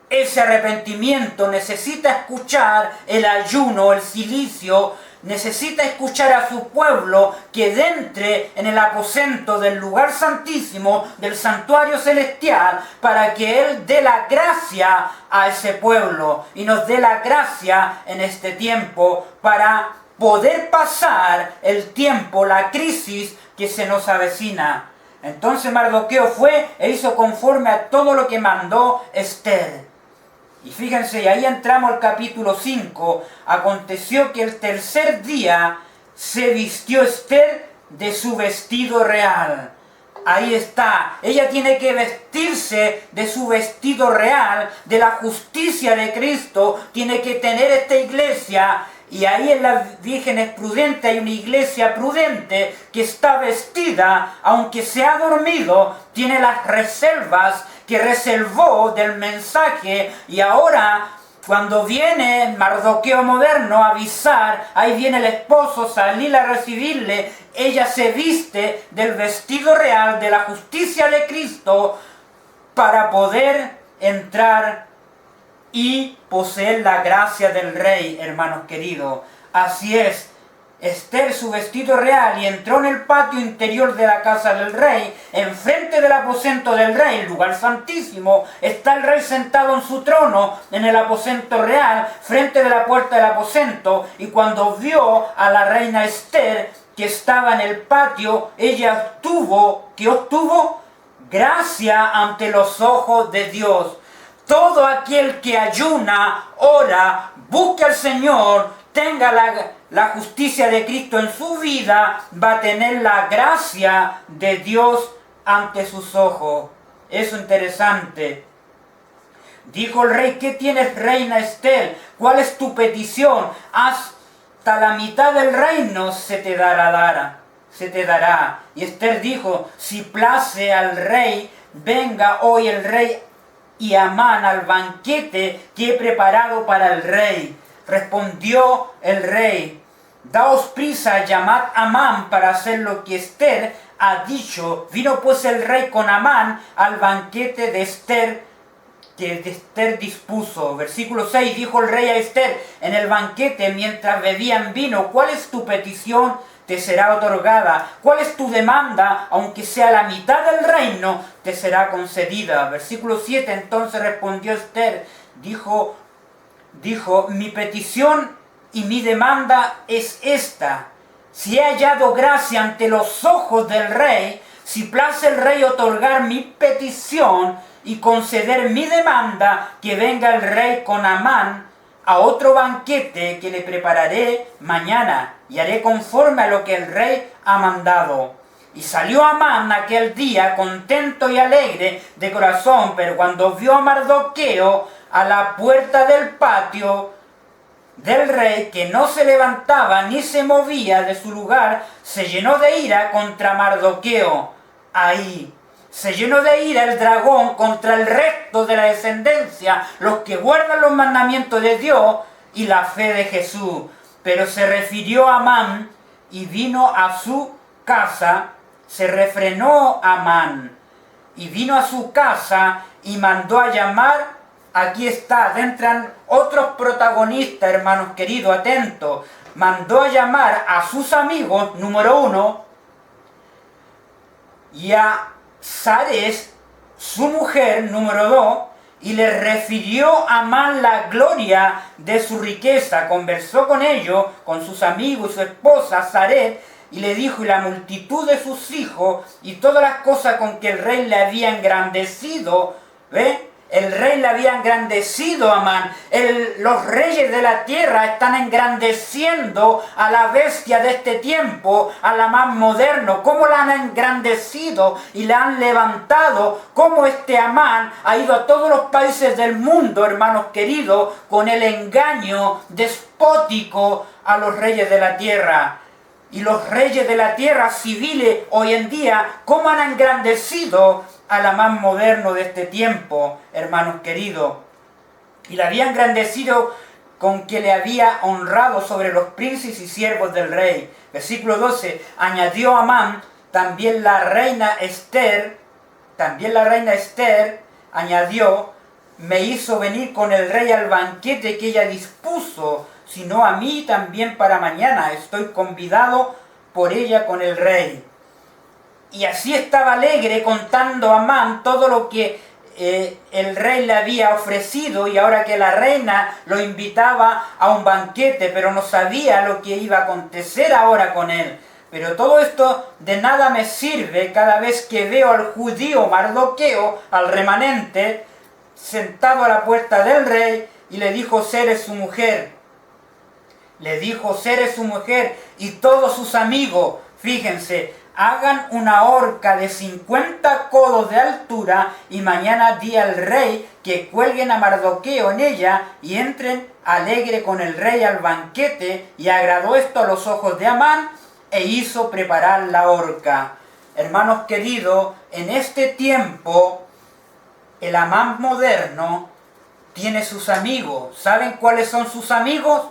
ese arrepentimiento, necesita escuchar el ayuno, el cilicio, necesita escuchar a su pueblo que entre en el aposento del lugar santísimo, del santuario celestial, para que Él dé la gracia a ese pueblo y nos dé la gracia en este tiempo para poder pasar el tiempo, la crisis que se nos avecina. Entonces Mardoqueo fue e hizo conforme a todo lo que mandó Esther. Y fíjense, y ahí entramos al capítulo 5. Aconteció que el 3er día se vistió Esther de su vestido real. Ahí está. Ella tiene que vestirse de su vestido real, de la justicia de Cristo. Tiene que tener esta iglesia. Y ahí en las vírgenes prudentes hay una iglesia prudente que está vestida, aunque se ha dormido, tiene las reservas que reservó del mensaje. Y ahora, cuando viene Mardoqueo moderno a avisar, ahí viene el esposo, salir a recibirle, ella se viste del vestido real de la justicia de Cristo para poder entrar y poseer la gracia del rey, hermanos queridos. Así es, Esther su vestido real y entró en el patio interior de la casa del rey, enfrente del aposento del rey, el lugar santísimo. Está el rey sentado en su trono en el aposento real, frente de la puerta del aposento, y cuando vio a la reina Esther que estaba en el patio, ella obtuvo, ¿qué obtuvo? Gracia ante los ojos de Dios. Todo aquel que ayuna, ora, busque al Señor, tenga la justicia de Cristo en su vida, va a tener la gracia de Dios ante sus ojos. Eso es interesante. Dijo el rey: ¿qué tienes, reina Esther? ¿Cuál es tu petición? Hasta la mitad del reino se te dará. Y Esther dijo: si place al rey, venga hoy el rey y Amán al banquete que he preparado para el rey. Respondió el rey: daos prisa, llamad a Amán para hacer lo que Esther ha dicho. Vino pues el rey con Amán al banquete de Esther, que Esther dispuso. Versículo 6, dijo el rey a Esther en el banquete mientras bebían vino: ¿cuál es tu petición? Te será otorgada. ¿Cuál es tu demanda? Aunque sea la mitad del reino, te será concedida. Versículo 7, entonces respondió Esther, dijo, mi petición y mi demanda es esta: si he hallado gracia ante los ojos del rey, si place el rey otorgar mi petición y conceder mi demanda, que venga el rey con Amán a otro banquete que le prepararé mañana, y haré conforme a lo que el rey ha mandado. Y salió Amán aquel día contento y alegre de corazón, pero cuando vio a Mardoqueo a la puerta del patio del rey, que no se levantaba ni se movía de su lugar, se llenó de ira contra Mardoqueo. Ahí se llenó de ira el dragón contra el resto de la descendencia, los que guardan los mandamientos de Dios y la fe de Jesús. Pero se refirió a Amán y vino a su casa, se refrenó Amán y vino a su casa y mandó a llamar. Aquí está, entran otros protagonistas, hermanos queridos, atentos. Mandó a llamar a sus amigos, número 1, y a Sares, su mujer, número 2, y le refirió a Amán la gloria de su riqueza. Conversó con ellos, con sus amigos y su esposa Saret, y le dijo: y la multitud de sus hijos y todas las cosas con que el rey le había engrandecido. ¿Ve? El rey le había engrandecido a Amán. Los reyes de la tierra están engrandeciendo a la bestia de este tiempo, al Amán moderno. ¿Cómo la han engrandecido y la han levantado? ¿Cómo este Amán ha ido a todos los países del mundo, hermanos queridos, con el engaño despótico a los reyes de la tierra? Y los reyes de la tierra civiles hoy en día, ¿cómo han engrandecido al Amán moderno de este tiempo, hermanos queridos? Y la había engrandecido con que le había honrado sobre los príncipes y siervos del rey. Versículo 12, añadió Amán: también la reina Esther, añadió, me hizo venir con el rey al banquete que ella dispuso, sino a mí también para mañana. Estoy convidado por ella con el rey. Y así estaba alegre contando a Amán todo lo que el rey le había ofrecido, y ahora que la reina lo invitaba a un banquete, pero no sabía lo que iba a acontecer ahora con él. Pero todo esto de nada me sirve cada vez que veo al judío Mardoqueo, al remanente, sentado a la puerta del rey, y le dijo Zeres su mujer. Y todos sus amigos, fíjense, hagan una horca de 50 codos de altura, y mañana di al rey que cuelguen a Mardoqueo en ella y entren alegre con el rey al banquete. Y agradó esto a los ojos de Amán e hizo preparar la horca. Hermanos queridos, en este tiempo el Amán moderno tiene sus amigos. ¿Saben cuáles son sus amigos?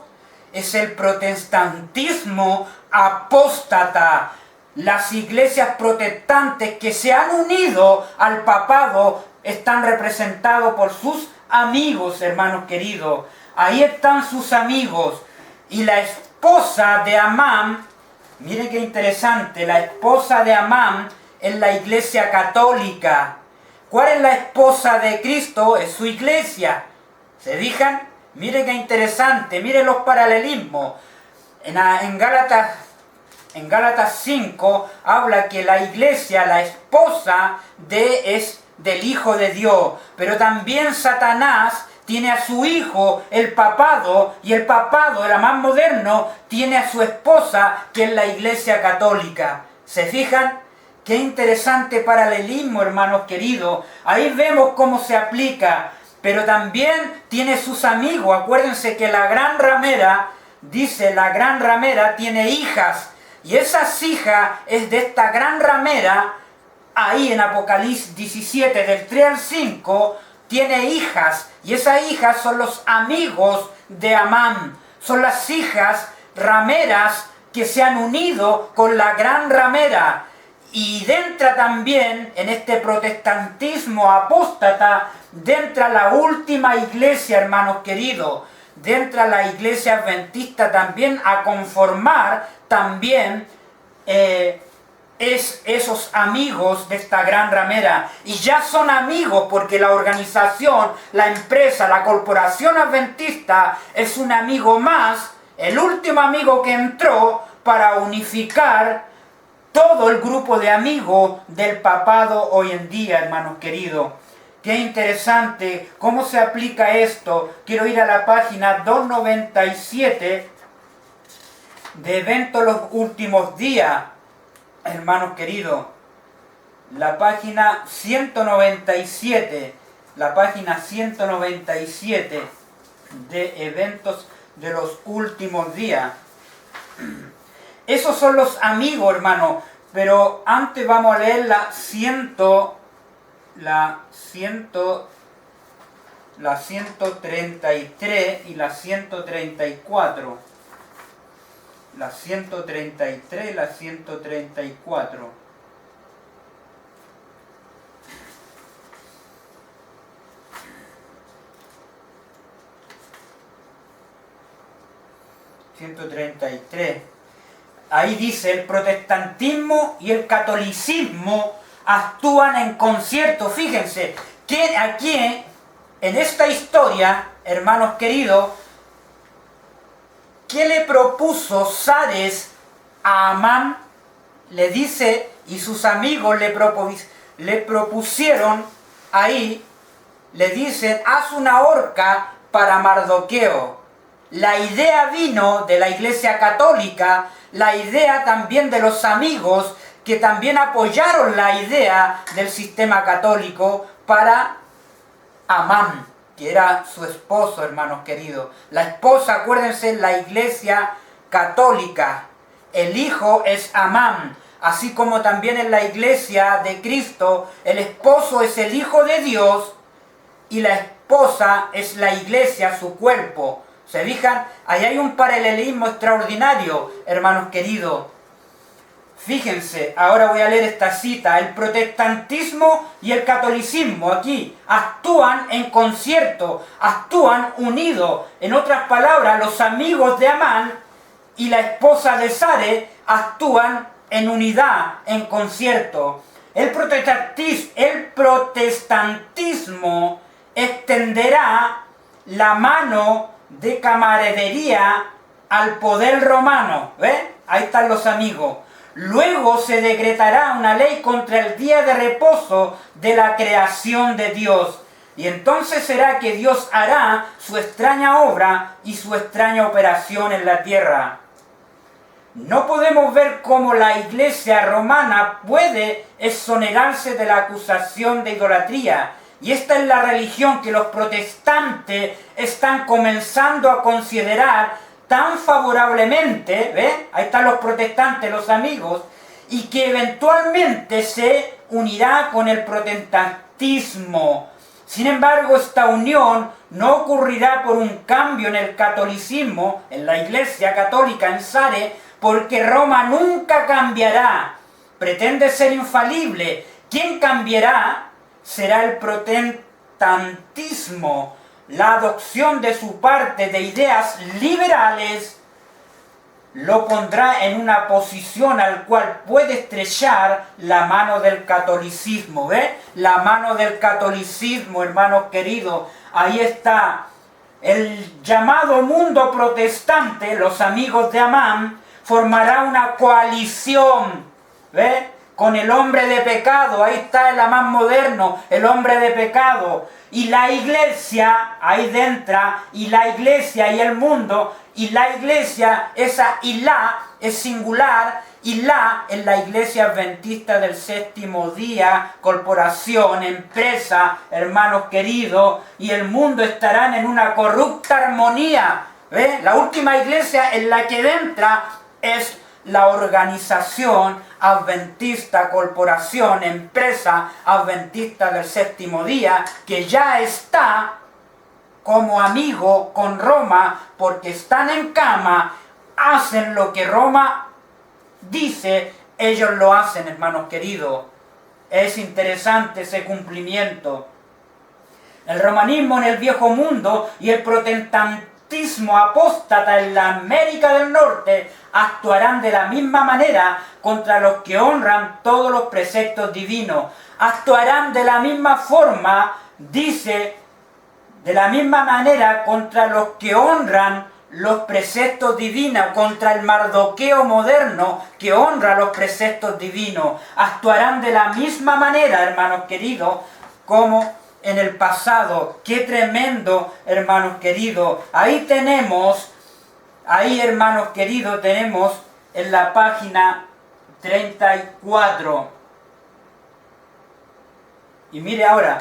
Es el protestantismo apóstata. Las iglesias protestantes que se han unido al papado están representados por sus amigos, hermanos queridos. Ahí están sus amigos. Y esposa de Amán, miren qué interesante, la esposa de Amán es la iglesia católica. ¿Cuál es la esposa de Cristo? Es su iglesia. ¿Se fijan? Miren qué interesante, miren los paralelismos. En Gálatas 5 habla que la iglesia, la esposa es del Hijo de Dios, pero también Satanás tiene a su hijo, el papado, y el papado, el más moderno, tiene a su esposa, que es la iglesia católica. ¿Se fijan? Qué interesante paralelismo, hermanos queridos. Ahí vemos cómo se aplica, pero también tiene sus amigos. Acuérdense que la gran ramera, dice, la gran ramera tiene hijas, y esas hijas es de esta gran ramera. Ahí en Apocalipsis 17, del 3 al 5, tiene hijas, y esas hijas son los amigos de Amán, son las hijas rameras que se han unido con la gran ramera. Y dentro también, en este protestantismo apóstata, dentro la última iglesia, hermanos queridos, dentro la iglesia adventista también, a conformar también esos amigos de esta gran ramera. Y ya son amigos porque la organización, la empresa, la corporación adventista es un amigo más, el último amigo que entró para unificar todo el grupo de amigos del papado hoy en día, hermanos queridos. Qué interesante cómo se aplica esto. Quiero ir a la página 297 de Eventos los Últimos Días, hermanos queridos. La página 197, la página 197 de Eventos de los Últimos Días. Esos son los amigos, hermano. Pero antes vamos a leer la 133 y la 134. La 133 y la 134. Ahí dice, el protestantismo y el catolicismo actúan en concierto. Fíjense, que aquí, en esta historia, hermanos queridos, ¿qué le propuso Sares a Amán? Le dice, y sus amigos le propusieron ahí, le dicen, haz una horca para Mardoqueo. La idea vino de la Iglesia Católica, la idea también de los amigos que también apoyaron la idea del sistema católico para Amán, que era su esposo, hermanos queridos. La esposa, acuérdense, la Iglesia Católica. El hijo es Amán, así como también en la Iglesia de Cristo, el esposo es el Hijo de Dios y la esposa es la Iglesia, su cuerpo. ¿Se fijan? Ahí hay un paralelismo extraordinario, hermanos queridos. Fíjense, ahora voy a leer esta cita. El protestantismo y el catolicismo aquí actúan en concierto, actúan unidos. En otras palabras, los amigos de Amán y la esposa de Sare actúan en unidad, en concierto. El protestantismo extenderá la mano de camaradería al poder romano. ¿Ven? Ahí están los amigos. Luego se decretará una ley contra el día de reposo de la creación de Dios. Y entonces será que Dios hará su extraña obra y su extraña operación en la tierra. No podemos ver cómo la Iglesia romana puede exonerarse de la acusación de idolatría. Y esta es la religión que los protestantes están comenzando a considerar tan favorablemente, ¿ve? Ahí están los protestantes, los amigos, y que eventualmente se unirá con el protestantismo. Sin embargo, esta unión no ocurrirá por un cambio en el catolicismo, en la Iglesia Católica en Sare, porque Roma nunca cambiará. Pretende ser infalible. ¿Quién cambiará? Será el protestantismo, la adopción de su parte de ideas liberales lo pondrá en una posición al cual puede estrechar la mano del catolicismo. ¿Ve? La mano del catolicismo, hermanos queridos. Ahí está. El llamado mundo protestante, los amigos de Amán, formará una coalición, ¿ve? Con el hombre de pecado. Ahí está el Amán moderno, el hombre de pecado. Y la iglesia, ahí dentro, y la iglesia y el mundo, y la iglesia, esa y la es singular, y la es la iglesia adventista del séptimo día, corporación, empresa, hermanos queridos, y el mundo estarán en una corrupta armonía. ¿Ve? La última iglesia en la que entra es la organización adventista, corporación, empresa adventista del séptimo día, que ya está como amigo con Roma, porque están en cama, hacen lo que Roma dice, ellos lo hacen, hermanos queridos. Es interesante ese cumplimiento. El romanismo en el viejo mundo y el protestantismo apóstata en la América del Norte actuarán de la misma manera contra los que honran todos los preceptos divinos. Actuarán de la misma forma, dice, de la misma manera contra los que honran los preceptos divinos, contra el Mardoqueo moderno que honra los preceptos divinos. Actuarán de la misma manera, hermanos queridos, como en el pasado. ¡Qué tremendo, hermanos queridos! Ahí tenemos, hermanos queridos, tenemos en la página 34. Y mire ahora,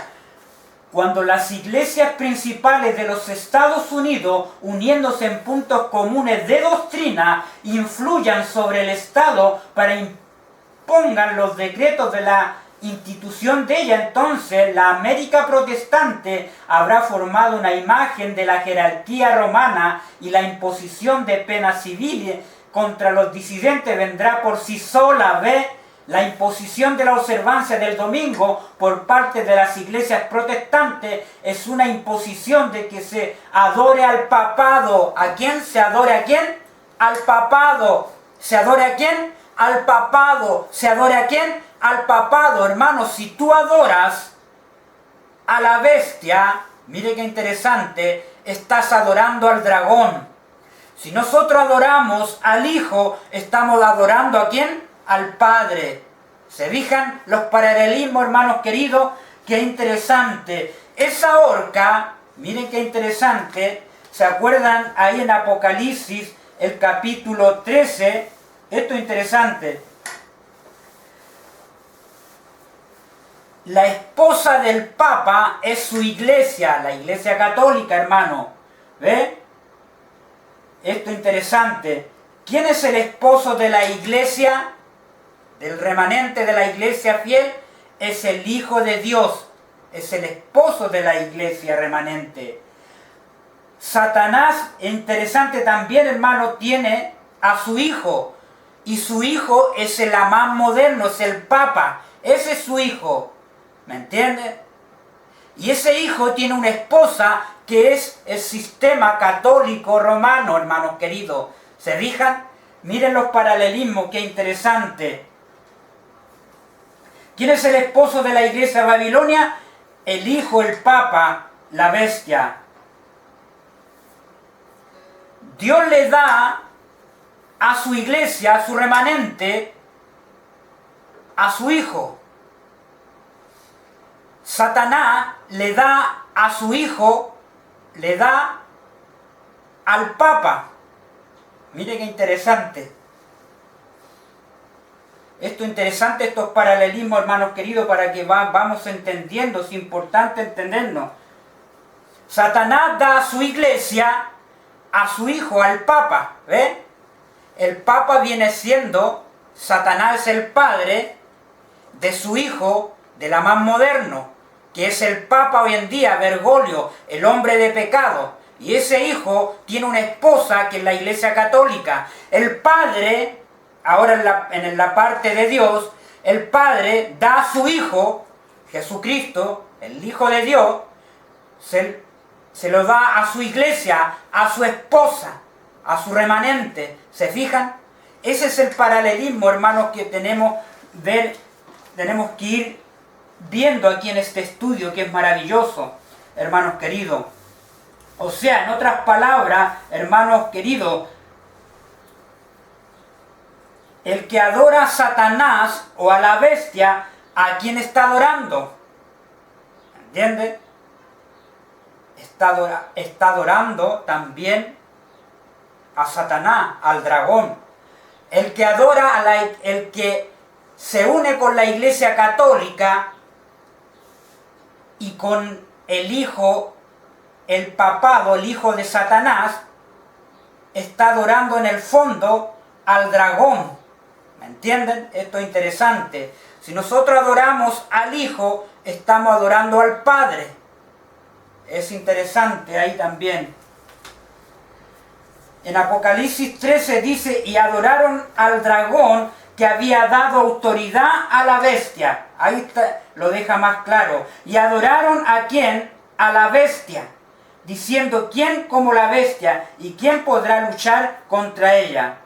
cuando las iglesias principales de los Estados Unidos, uniéndose en puntos comunes de doctrina, influyan sobre el Estado para impongan los decretos de la institución de ella, entonces la América protestante habrá formado una imagen de la jerarquía romana y la imposición de penas civiles contra los disidentes vendrá por sí sola. ¿Ve? La imposición de la observancia del domingo por parte de las iglesias protestantes es una imposición de que se adore al papado. ¿A quién se adore? ¿A quién? Al papado. ¿Se adore a quién? Al papado. ¿Se adore a quién? Al papado. Hermanos, si tú adoras a la bestia, mire qué interesante, estás adorando al dragón. Si nosotros adoramos al Hijo, estamos adorando ¿a quién? Al Padre. ¿Se fijan los paralelismos, hermanos queridos? Qué interesante. Esa horca, miren qué interesante. ¿Se acuerdan ahí en Apocalipsis, el capítulo 13? Esto es interesante. La esposa del Papa es su iglesia, la iglesia católica, hermano. ¿Ve? Esto es interesante. ¿Quién es el esposo de la iglesia? Del remanente de la iglesia fiel, es el Hijo de Dios, es el esposo de la iglesia remanente. Satanás, interesante también, hermano, tiene a su hijo, y su hijo es el Amán moderno, es el Papa, ese es su hijo, ¿me entiende? Y ese hijo tiene una esposa que es el sistema católico romano, hermanos queridos. ¿Se fijan? Miren los paralelismos, qué interesante. ¿Quién es el esposo de la iglesia de Babilonia? El Hijo, el Papa, la bestia. Dios le da a su iglesia, a su remanente, a su Hijo. Satanás le da a su Hijo, le da al Papa. Mire qué interesante. Esto es interesante, estos paralelismos, hermanos queridos, para que vamos entendiendo, es importante entendernos. Satanás da a su iglesia, a su hijo, al Papa, ¿ve? El Papa viene siendo, Satanás es el padre de su hijo, del Amán moderno, que es el Papa hoy en día, Bergoglio, el hombre de pecado. Y ese hijo tiene una esposa que es la iglesia católica. El padre, ahora en la parte de Dios, el Padre da a su Hijo, Jesucristo, el Hijo de Dios, se lo da a su iglesia, a su esposa. a su remanente. ¿Se fijan? Ese es el paralelismo, hermanos, que tenemos que ir viendo aquí en este estudio, que es maravilloso, hermanos queridos. O sea, en otras palabras, hermanos queridos, el que adora a Satanás o a la bestia, ¿a quién está adorando? ¿Entiende? Está adorando también a Satanás, al dragón. El que adora el que se une con la Iglesia Católica y con el hijo, el papado, el hijo de Satanás, está adorando en el fondo al dragón. ¿Me entienden? Esto es interesante. Si nosotros adoramos al Hijo, estamos adorando al Padre. Es interesante ahí también. En Apocalipsis 13 dice, y adoraron al dragón que había dado autoridad a la bestia. Ahí está, lo deja más claro. Y adoraron ¿a quién? A la bestia, diciendo, ¿quién como la bestia? ¿Y quién podrá luchar contra ella?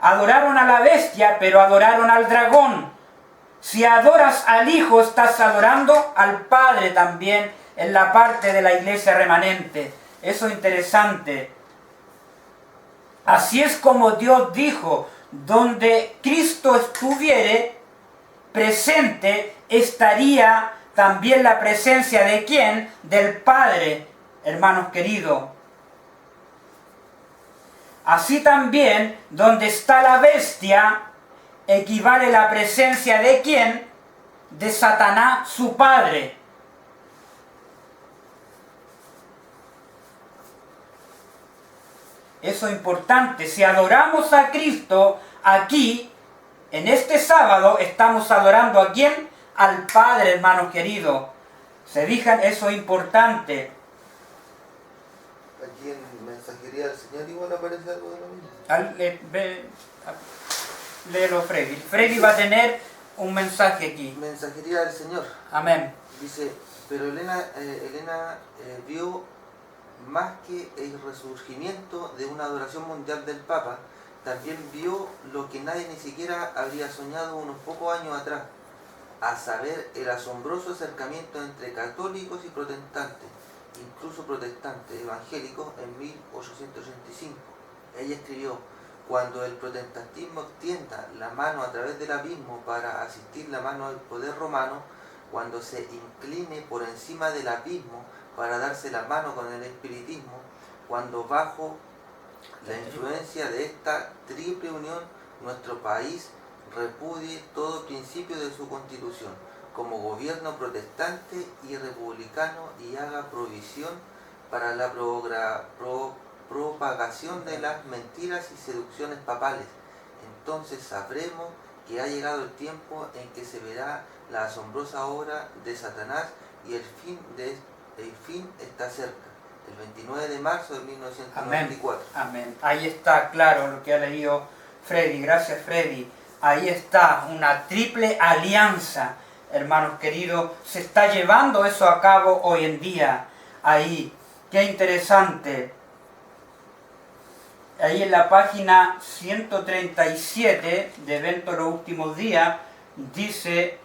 Adoraron a la bestia, pero adoraron al dragón. Si adoras al Hijo, estás adorando al Padre también en la parte de la iglesia remanente. Eso es interesante. Así es como Dios dijo, donde Cristo estuviere presente, estaría también la presencia ¿de quién? Del Padre, hermanos queridos. Así también, donde está la bestia, equivale la presencia ¿de quién? De Satanás, su padre. Eso es importante. Si adoramos a Cristo aquí, en este sábado, estamos adorando ¿a quién? Al Padre, hermanos queridos. ¿Se fijan? Eso es importante. Aquí en Mensajería del Señor igual aparece algo de lo mismo. Léelo, Freddy. Freddy va a tener un mensaje aquí. Mensajería del Señor. Amén. Dice, pero Elena vio más que el resurgimiento de una adoración mundial del Papa, también vio lo que nadie ni siquiera habría soñado unos pocos años atrás, a saber, el asombroso acercamiento entre católicos y protestantes, incluso protestantes evangélicos, en 1885. Ella escribió, cuando el protestantismo extienda la mano a través del abismo para asistir la mano al poder romano, cuando se incline por encima del abismo para darse la mano con el espiritismo, cuando bajo la influencia de esta triple unión nuestro país repudie todo principio de su constitución como gobierno protestante y republicano y haga provisión para la propagación de las mentiras y seducciones papales. Entonces sabremos que ha llegado el tiempo en que se verá la asombrosa obra de Satanás y el fin está cerca. El 29 de marzo de 1994. Amén. Ahí está claro lo que ha leído Freddy. Gracias, Freddy. Ahí está una triple alianza, hermanos queridos. Se está llevando eso a cabo hoy en día. Ahí. Qué interesante. Ahí en la página 137 de Evento los Últimos Días dice...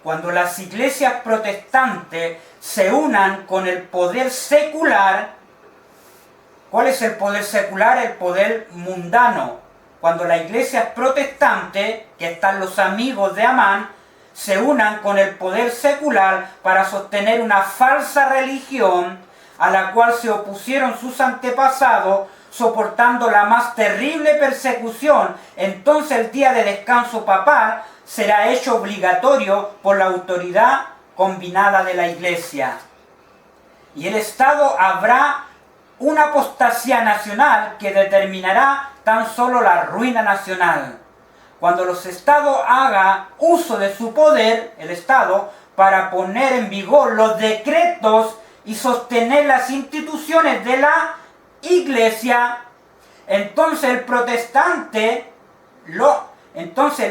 cuando las iglesias protestantes se unan con el poder secular, ¿cuál es el poder secular? El poder mundano. Cuando las iglesias protestantes, que están los amigos de Amán, se unan con el poder secular para sostener una falsa religión a la cual se opusieron sus antepasados, soportando la más terrible persecución, entonces el día de descanso papal será hecho obligatorio por la autoridad combinada de la Iglesia. Y el Estado habrá una apostasía nacional que determinará tan solo la ruina nacional. Cuando los Estados hagan uso de su poder, el Estado, para poner en vigor los decretos y sostener las instituciones de la Iglesia, entonces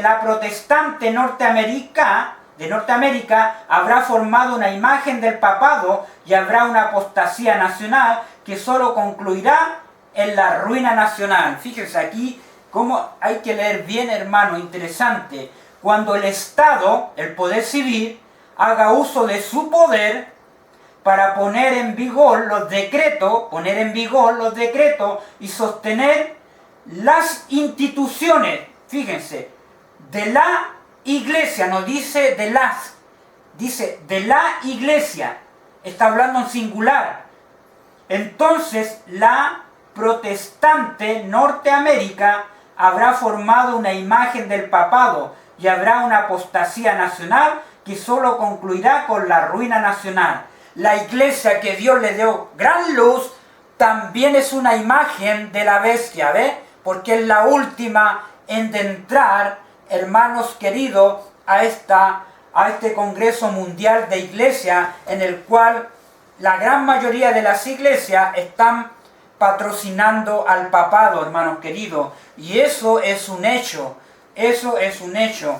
la protestante norteamericana de Norteamérica habrá formado una imagen del papado y habrá una apostasía nacional que solo concluirá en la ruina nacional. Fíjense aquí cómo hay que leer bien, hermano, interesante. Cuando el Estado, el poder civil, haga uso de su poder para poner en vigor los decretos y sostener las instituciones, fíjense, de la iglesia, no dice de las, dice de la iglesia, está hablando en singular. Entonces la protestante Norteamérica habrá formado una imagen del papado y habrá una apostasía nacional que solo concluirá con la ruina nacional. La iglesia que Dios le dio gran luz también es una imagen de la bestia, ¿ve? Porque es la última en entrar, hermanos queridos, a este Congreso Mundial de Iglesia, en el cual la gran mayoría de las iglesias están patrocinando al papado, hermanos queridos. Y eso es un hecho, eso es un hecho.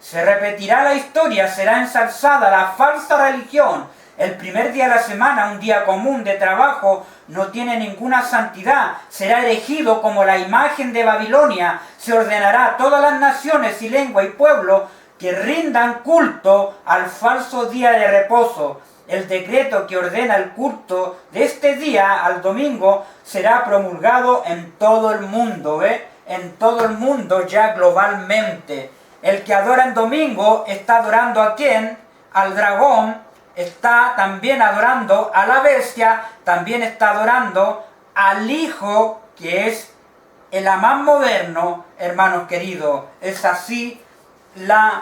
Se repetirá la historia, será ensalzada la falsa religión. El primer día de la semana, un día común de trabajo, no tiene ninguna santidad. Será erigido como la imagen de Babilonia. Se ordenará a todas las naciones y lengua y pueblo que rindan culto al falso día de reposo. El decreto que ordena el culto de este día al domingo será promulgado en todo el mundo, ¿ve? En todo el mundo ya globalmente. El que adora en domingo está adorando ¿a quién? Al dragón, está también adorando a la bestia, también está adorando al hijo, que es el Amán moderno, hermanos queridos. Es así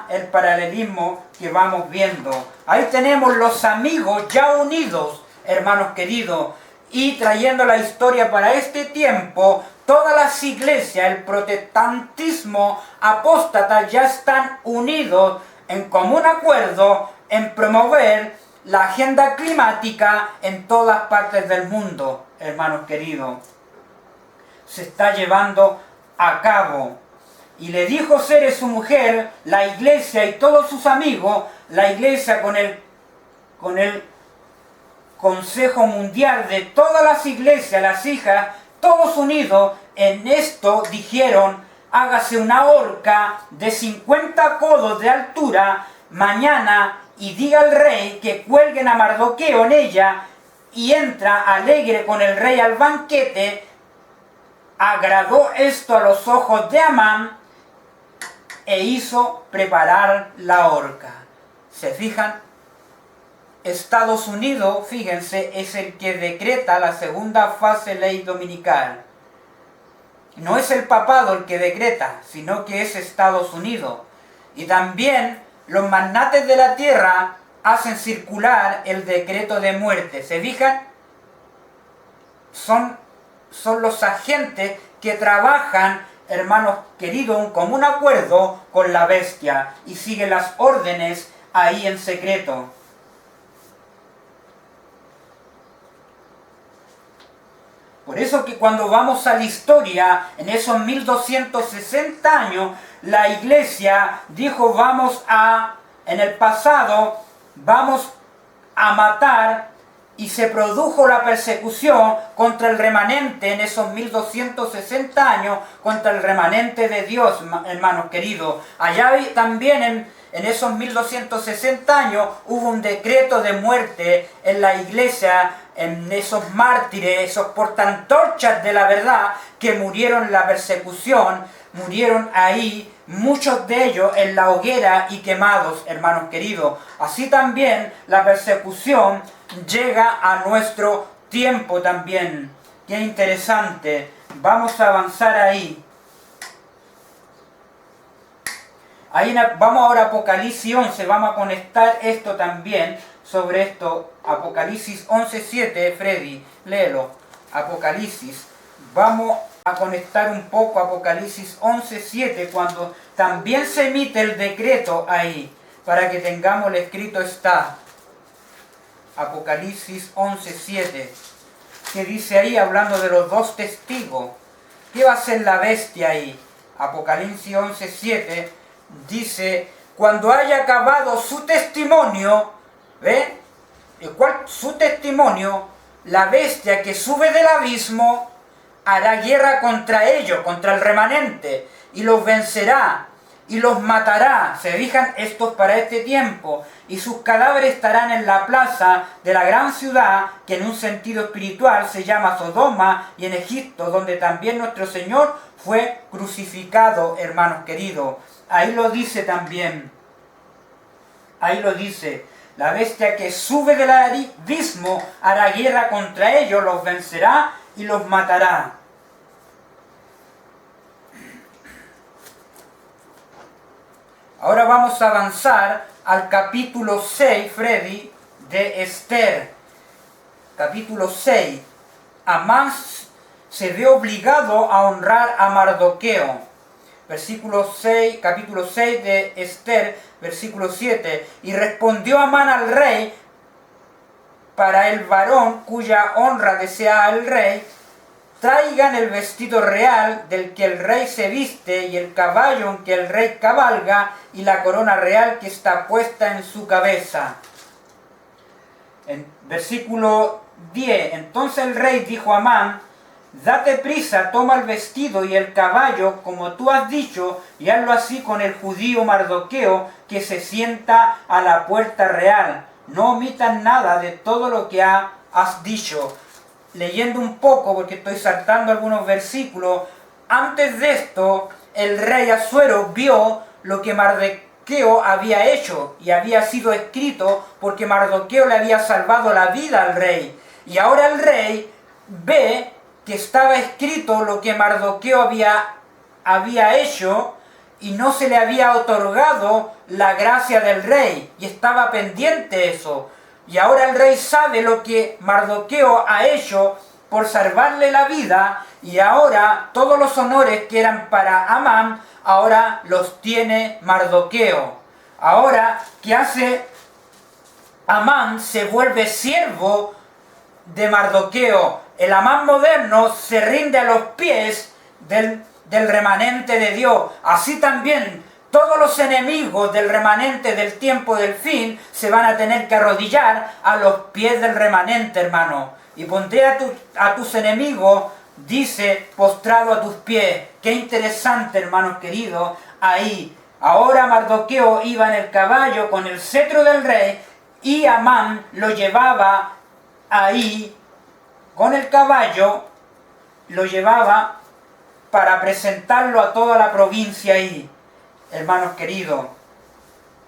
el paralelismo que vamos viendo. Ahí tenemos los amigos ya unidos, hermanos queridos, y trayendo la historia para este tiempo. Todas las iglesias, el protestantismo apóstata ya están unidos en común acuerdo en promover la agenda climática en todas partes del mundo, hermanos queridos. Se está llevando a cabo. Y le dijo Cere su mujer, la iglesia y todos sus amigos, la iglesia con el Consejo Mundial de todas las iglesias, las hijas, todos unidos en esto dijeron: hágase una horca de 50 codos de altura mañana y diga al rey que cuelguen a Mardoqueo en ella, y entra alegre con el rey al banquete. Agradó esto a los ojos de Amán e hizo preparar la horca. ¿Se fijan? Estados Unidos, fíjense, es el que decreta la segunda fase ley dominical. No es el papado el que decreta, sino que es Estados Unidos. Y también los magnates de la tierra hacen circular el decreto de muerte. ¿Se fijan? Son los agentes que trabajan, hermanos queridos, en común acuerdo con la bestia y siguen las órdenes ahí en secreto. Por eso que cuando vamos a la historia, en esos 1260 años, la iglesia dijo en el pasado, vamos a matar, y se produjo la persecución contra el remanente en esos 1260 años, contra el remanente de Dios, hermanos queridos. Allá también en esos 1260 años hubo un decreto de muerte en la iglesia, en esos mártires, esos portaantorchas de la verdad que murieron en la persecución, murieron ahí, muchos de ellos en la hoguera y quemados, hermanos queridos. Así también la persecución llega a nuestro tiempo también. Qué interesante. Vamos a avanzar ahí. Vamos ahora a Apocalipsis 11, vamos a conectar esto también, sobre esto, Apocalipsis 11:7, Freddy, léelo, Apocalipsis, vamos a conectar un poco Apocalipsis 11:7, cuando también se emite el decreto ahí, para que tengamos el escrito está, Apocalipsis 11:7, que dice ahí, hablando de los dos testigos, ¿qué va a hacer la bestia ahí? Apocalipsis 11:7, dice, cuando haya acabado su testimonio, ¿ve? Su testimonio, la bestia que sube del abismo hará guerra contra ellos, contra el remanente, y los vencerá, y los matará. Se fijan, estos para este tiempo, y sus cadáveres estarán en la plaza de la gran ciudad, que en un sentido espiritual se llama Sodoma, y en Egipto, donde también nuestro Señor fue crucificado, hermanos queridos. Ahí lo dice también, ahí lo dice, la bestia que sube del abismo hará guerra contra ellos, los vencerá y los matará. Ahora vamos a avanzar al capítulo 6, Freddy, de Esther. Capítulo 6. Amán se ve obligado a honrar a Mardoqueo. Versículo 6, capítulo 6 de Esther, versículo 7. Y respondió Amán al rey, para el varón cuya honra desea el rey, traigan el vestido real del que el rey se viste y el caballo en que el rey cabalga y la corona real que está puesta en su cabeza. En versículo 10, entonces el rey dijo a Amán, date prisa, toma el vestido y el caballo como tú has dicho y hazlo así con el judío Mardoqueo que se sienta a la puerta real. No omitas nada de todo lo que has dicho. Leyendo un poco, porque estoy saltando algunos versículos, antes de esto, el rey Asuero vio lo que Mardoqueo había hecho, y había sido escrito porque Mardoqueo le había salvado la vida al rey. Y ahora el rey ve que estaba escrito lo que Mardoqueo había hecho, y no se le había otorgado la gracia del rey, y estaba pendiente eso. Y ahora el rey sabe lo que Mardoqueo ha hecho por salvarle la vida, y ahora todos los honores que eran para Amán, ahora los tiene Mardoqueo. Ahora, ¿qué hace Amán? Se vuelve siervo de Mardoqueo. El Amán moderno se rinde a los pies del remanente de Dios. Así también todos los enemigos del remanente del tiempo del fin se van a tener que arrodillar a los pies del remanente, hermano. Y pondré a tus enemigos, dice, postrado a tus pies. Qué interesante, hermanos queridos, ahí. Ahora Mardoqueo iba en el caballo con el cetro del rey y Amán lo llevaba ahí con el caballo, lo llevaba para presentarlo a toda la provincia ahí. Hermanos queridos,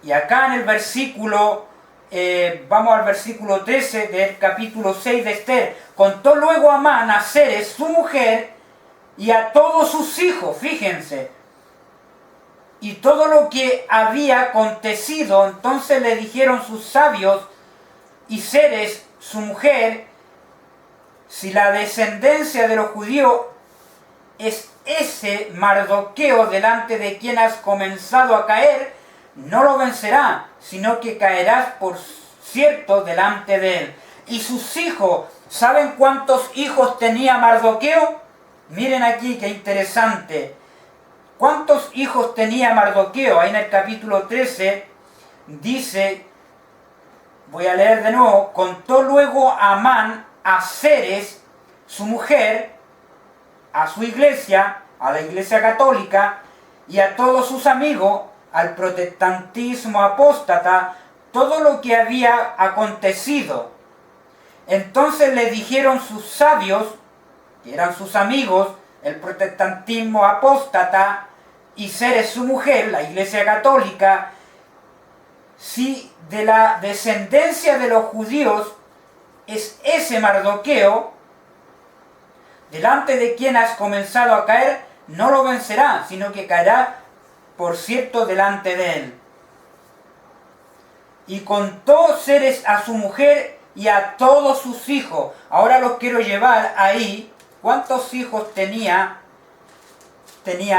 y acá en el versículo, vamos al versículo 13 del capítulo 6 de Esther, contó luego Amán a Ceres, su mujer, y a todos sus hijos, fíjense, y todo lo que había acontecido. Entonces le dijeron sus sabios y Ceres, su mujer, si la descendencia de los judíos es ese Mardoqueo delante de quien has comenzado a caer, no lo vencerá, sino que caerás por cierto delante de él. Y sus hijos, ¿saben cuántos hijos tenía Mardoqueo? Miren aquí qué interesante. ¿Cuántos hijos tenía Mardoqueo? Ahí en el capítulo 13 dice, voy a leer de nuevo, contó luego Amán a Ceres, su mujer, a su iglesia, a la iglesia católica y a todos sus amigos, al protestantismo apóstata, todo lo que había acontecido. Entonces le dijeron sus sabios, que eran sus amigos, el protestantismo apóstata y Ceres su mujer, la iglesia católica, si de la descendencia de los judíos es ese Mardoqueo, delante de quien has comenzado a caer, no lo vencerá, sino que caerá por cierto delante de él. Y contó Ceres a su mujer y a todos sus hijos. Ahora los quiero llevar ahí. ¿Cuántos hijos tenía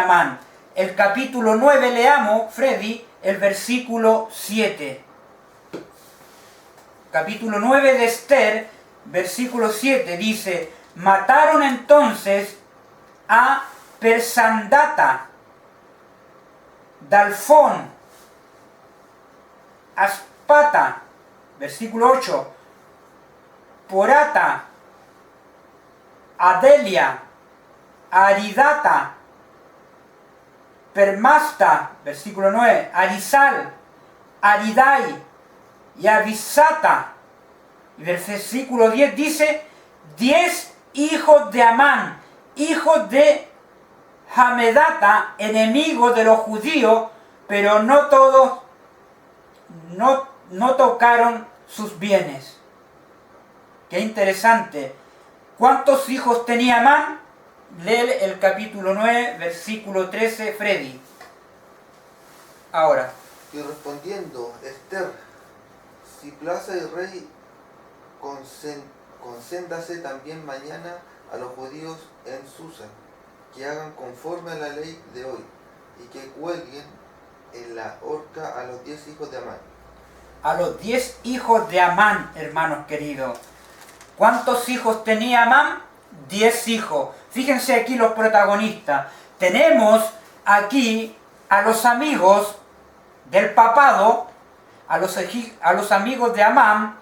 Amán? El capítulo 9 leamos, Freddy, el versículo 7. Capítulo 9 de Esther, versículo 7, dice, mataron entonces a Persandata, Dalfón, Aspata, versículo 8, Porata, Adelia, Aridata, Permasta, versículo 9, Arizal, Aridai y Abisata. Y el versículo 10 dice, 10 hijos de Amán, hijos de Hamedata, enemigo de los judíos, pero no todos, no tocaron sus bienes. Qué interesante. ¿Cuántos hijos tenía Amán? Lee el capítulo 9, versículo 13, Freddy. Ahora. Y respondiendo Esther, si plaza el rey, concéndase también mañana a los judíos en Susa, que hagan conforme a la ley de hoy, y que cuelguen en la horca a los 10 hijos de Amán. A los 10 hijos de Amán, hermanos queridos. ¿Cuántos hijos tenía Amán? 10 hijos. Fíjense aquí los protagonistas. Tenemos aquí a los amigos del papado, a los amigos de Amán,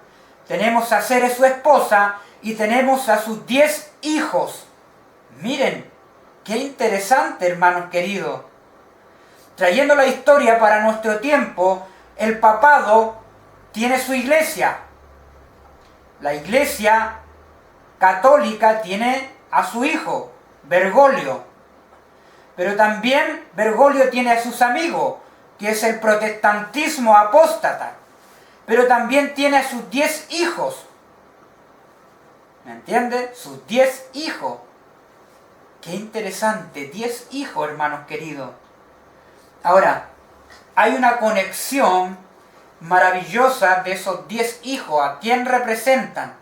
tenemos a Sere su esposa y tenemos a sus 10 hijos. Miren, qué interesante, hermanos queridos. Trayendo la historia para nuestro tiempo, el papado tiene su iglesia. La iglesia católica tiene a su hijo, Bergoglio. Pero también Bergoglio tiene a sus amigos, que es el protestantismo apóstata. Pero también tiene a sus 10 hijos. ¿Me entiende? Sus 10 hijos. Qué interesante, 10 hijos, hermanos queridos. Ahora, hay una conexión maravillosa de esos 10 hijos. ¿A quién representan?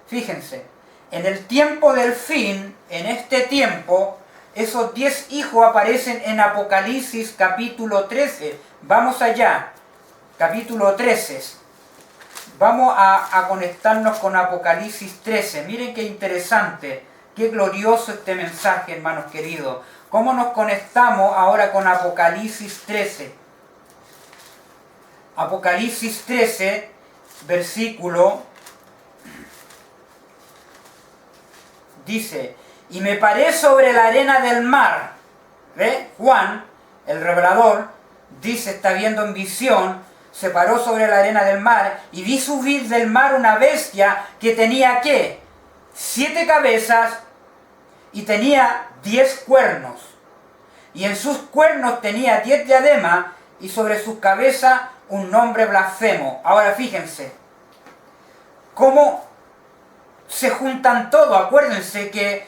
Fíjense, en el tiempo del fin, en este tiempo, esos 10 hijos aparecen en Apocalipsis capítulo 13. Vamos allá, capítulo 13. Vamos a conectarnos con Apocalipsis 13. Miren qué interesante, qué glorioso este mensaje, hermanos queridos. ¿Cómo nos conectamos ahora con Apocalipsis 13? Apocalipsis 13, versículo, dice, y me paré sobre la arena del mar. ¿Ve? Juan, el revelador, dice, está viendo en visión, se paró sobre la arena del mar y vi subir del mar una bestia que tenía, ¿qué? 7 cabezas y tenía 10 cuernos. Y en sus cuernos tenía 10 diademas y sobre sus cabezas un nombre blasfemo. Ahora fíjense, cómo se juntan todos. Acuérdense que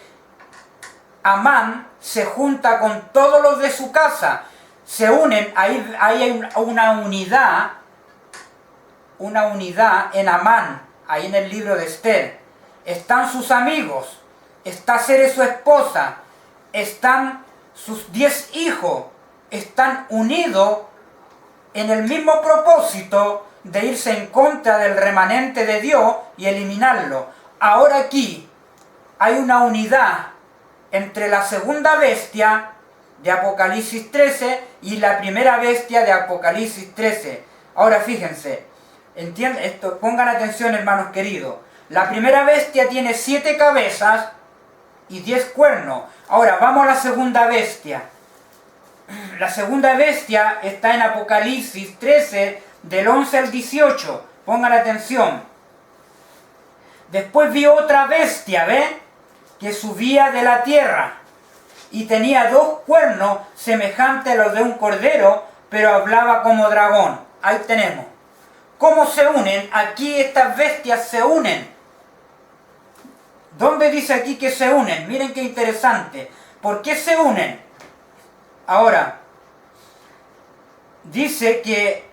Amán se junta con todos los de su casa. Se unen, ahí hay una unidad en Amán, ahí en el libro de Esther. Están sus amigos, está Sere su esposa, están sus 10 hijos, están unidos en el mismo propósito de irse en contra del remanente de Dios y eliminarlo. Ahora aquí hay una unidad entre la segunda bestia de Apocalipsis 13 y la primera bestia de Apocalipsis 13. Ahora fíjense, ¿entienden esto? Pongan atención, hermanos queridos. La primera bestia tiene 7 cabezas y 10 cuernos. Ahora vamos a la segunda bestia. La segunda bestia está en Apocalipsis 13, del 11 al 18. Pongan atención. Después vi otra bestia, ¿ven? Que subía de la tierra y tenía 2 cuernos semejantes a los de un cordero, pero hablaba como dragón. Ahí tenemos. ¿Cómo se unen? Aquí estas bestias se unen. ¿Dónde dice aquí que se unen? Miren qué interesante. ¿Por qué se unen? Ahora, dice que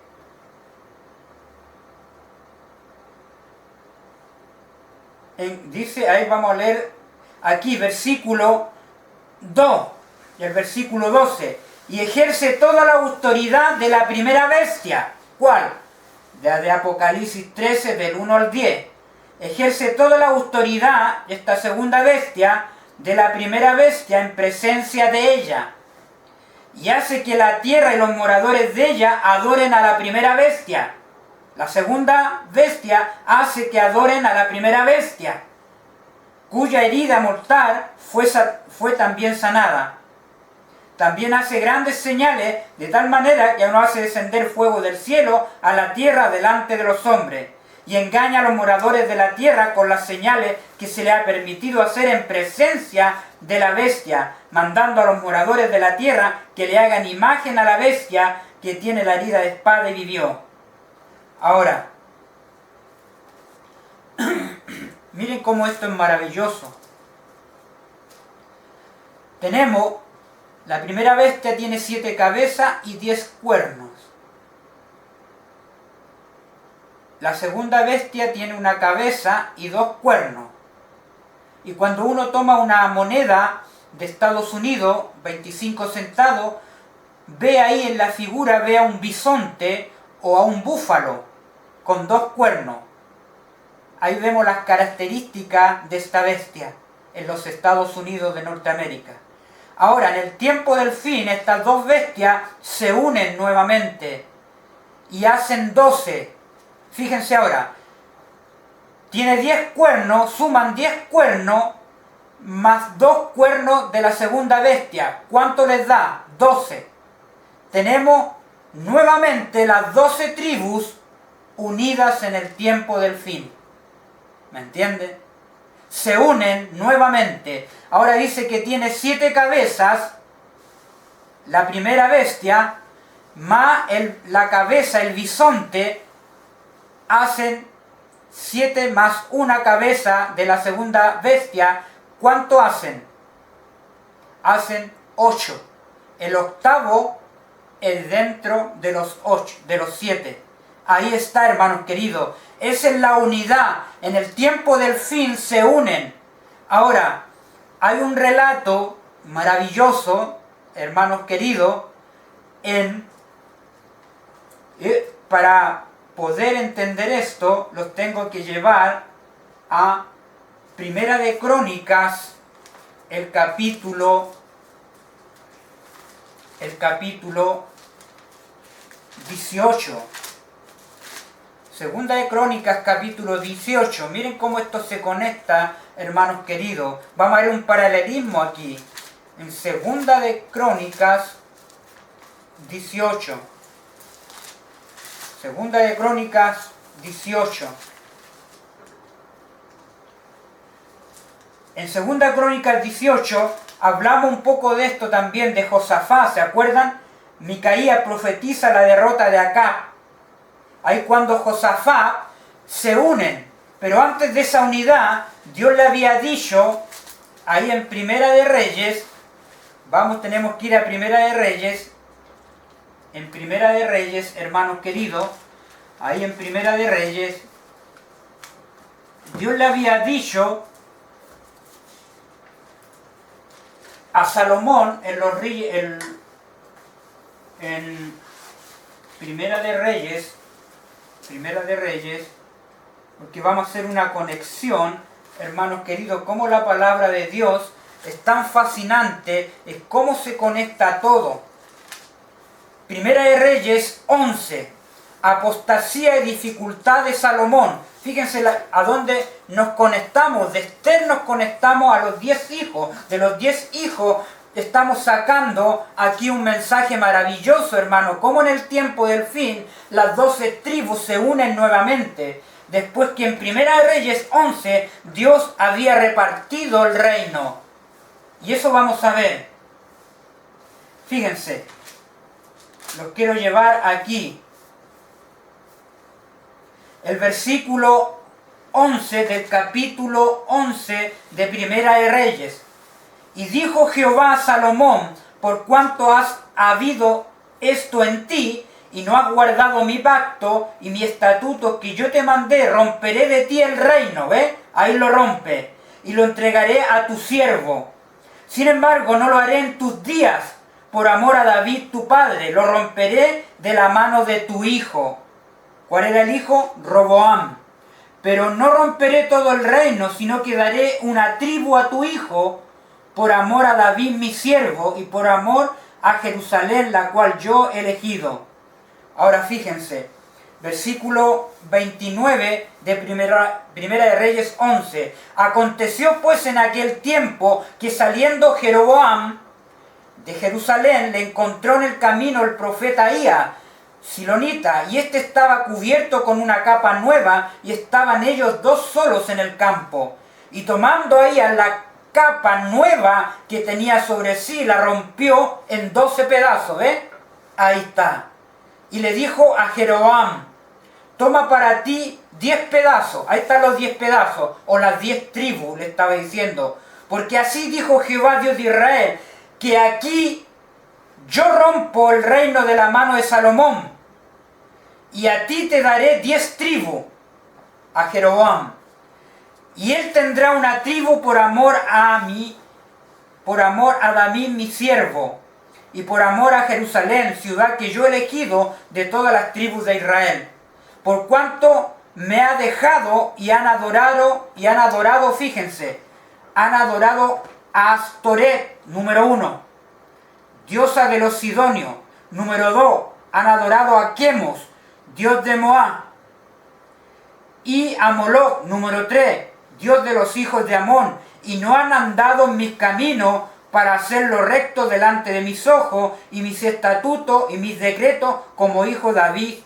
ahí vamos a leer aquí, versículo 2 y el versículo 12. Y ejerce toda la autoridad de la primera bestia. ¿Cuál? La de Apocalipsis 13, del 1 al 10. Ejerce toda la autoridad, esta segunda bestia, de la primera bestia en presencia de ella. y hace que la tierra y los moradores de ella adoren a la primera bestia. La segunda bestia hace que adoren a la primera bestia, cuya herida mortal fue también sanada. También hace grandes señales, de tal manera que no hace descender fuego del cielo a la tierra delante de los hombres, y engaña a los moradores de la tierra con las señales que se le ha permitido hacer en presencia de la bestia, mandando a los moradores de la tierra que le hagan imagen a la bestia que tiene la herida de espada y vivió. Ahora, miren cómo esto es maravilloso. Tenemos, la primera bestia tiene 7 cabezas y 10 cuernos. La segunda bestia tiene una cabeza y 2 cuernos. Y cuando uno toma una moneda de Estados Unidos, 25 centavos, ve ahí en la figura, ve a un bisonte o a un búfalo con 2 cuernos. Ahí vemos las características de esta bestia en los Estados Unidos de Norteamérica. Ahora, en el tiempo del fin, estas 2 bestias se unen nuevamente y hacen 12. Fíjense ahora, tiene 10 cuernos, suman 10 cuernos más 2 cuernos de la segunda bestia. ¿Cuánto les da? 12. Tenemos nuevamente las 12 tribus unidas en el tiempo del fin. ¿Me entienden? Se unen nuevamente. Ahora dice que tiene 7 cabezas, la primera bestia, más la cabeza, el bisonte, hacen 7 más una cabeza de la segunda bestia. ¿Cuánto hacen? Hacen 8. El octavo es dentro de los 8, de los 7. Ahí está, hermanos queridos. Esa es la unidad. En el tiempo del fin se unen. Ahora, hay un relato maravilloso, hermanos queridos, para poder entender esto, los tengo que llevar a Primera de Crónicas, el capítulo 18. Segunda de Crónicas, capítulo 18. Miren cómo esto se conecta, hermanos queridos. Vamos a ver un paralelismo aquí. En Segunda de Crónicas 18. Segunda de Crónicas 18. En Segunda de Crónicas 18 hablamos un poco de esto también, de Josafat. ¿Se acuerdan? Micaías profetiza la derrota de Acab. Ahí cuando Josafat se unen. Pero antes de esa unidad, Dios le había dicho, ahí en Primera de Reyes, tenemos que ir a Primera de Reyes. En Primera de Reyes, hermanos queridos, ahí en Primera de Reyes, Dios le había dicho a Salomón en Primera de Reyes, porque vamos a hacer una conexión, hermanos queridos, cómo la palabra de Dios es tan fascinante, es cómo se conecta todo. Primera de Reyes 11, apostasía y dificultad de Salomón. Fíjense a dónde nos conectamos. De Esther nos conectamos a los 10 hijos. De los 10 hijos estamos sacando aquí un mensaje maravilloso, hermano. Cómo en el tiempo del fin las 12 tribus se unen nuevamente. Después que en Primera de Reyes 11 Dios había repartido el reino. Y eso vamos a ver. Fíjense. Los quiero llevar aquí. El versículo 11 del capítulo 11 de Primera de Reyes. Y dijo Jehová a Salomón, por cuanto has habido esto en ti, y no has guardado mi pacto y mi estatuto que yo te mandé, romperé de ti el reino, ¿ves? Ahí lo rompe, y lo entregaré a tu siervo. Sin embargo, no lo haré en tus días, por amor a David tu padre, lo romperé de la mano de tu hijo. ¿Cuál era el hijo? Roboam. Pero no romperé todo el reino, sino que daré una tribu a tu hijo, por amor a David mi siervo, y por amor a Jerusalén, la cual yo he elegido. Ahora fíjense, versículo 29 de Primera de Reyes 11. Aconteció pues en aquel tiempo que saliendo Jeroboam de Jerusalén le encontró en el camino el profeta Ahías, silonita, y éste estaba cubierto con una capa nueva, y estaban ellos dos solos en el campo. Y tomando Ahías la capa nueva que tenía sobre sí, la rompió en 12 pedazos, ¿ves? Ahí está. Y le dijo a Jeroboam, toma para ti 10 pedazos, ahí están los 10 pedazos, o las 10 tribus, le estaba diciendo, porque así dijo Jehová Dios de Israel, que aquí yo rompo el reino de la mano de Salomón, y a ti te daré 10 tribus, a Jeroboam, y él tendrá una tribu por amor a mí, por amor a David mi siervo, y por amor a Jerusalén, ciudad que yo he elegido de todas las tribus de Israel, por cuanto me ha dejado y han adorado, fíjense, han adorado a Astoret, número 1, diosa de los sidonios, número 2, han adorado a Quemos, dios de Moab, y a Moloc, número 3, dios de los hijos de Amón, y no han andado en mis caminos para hacerlo recto delante de mis ojos, y mis estatutos y mis decretos, como hizo David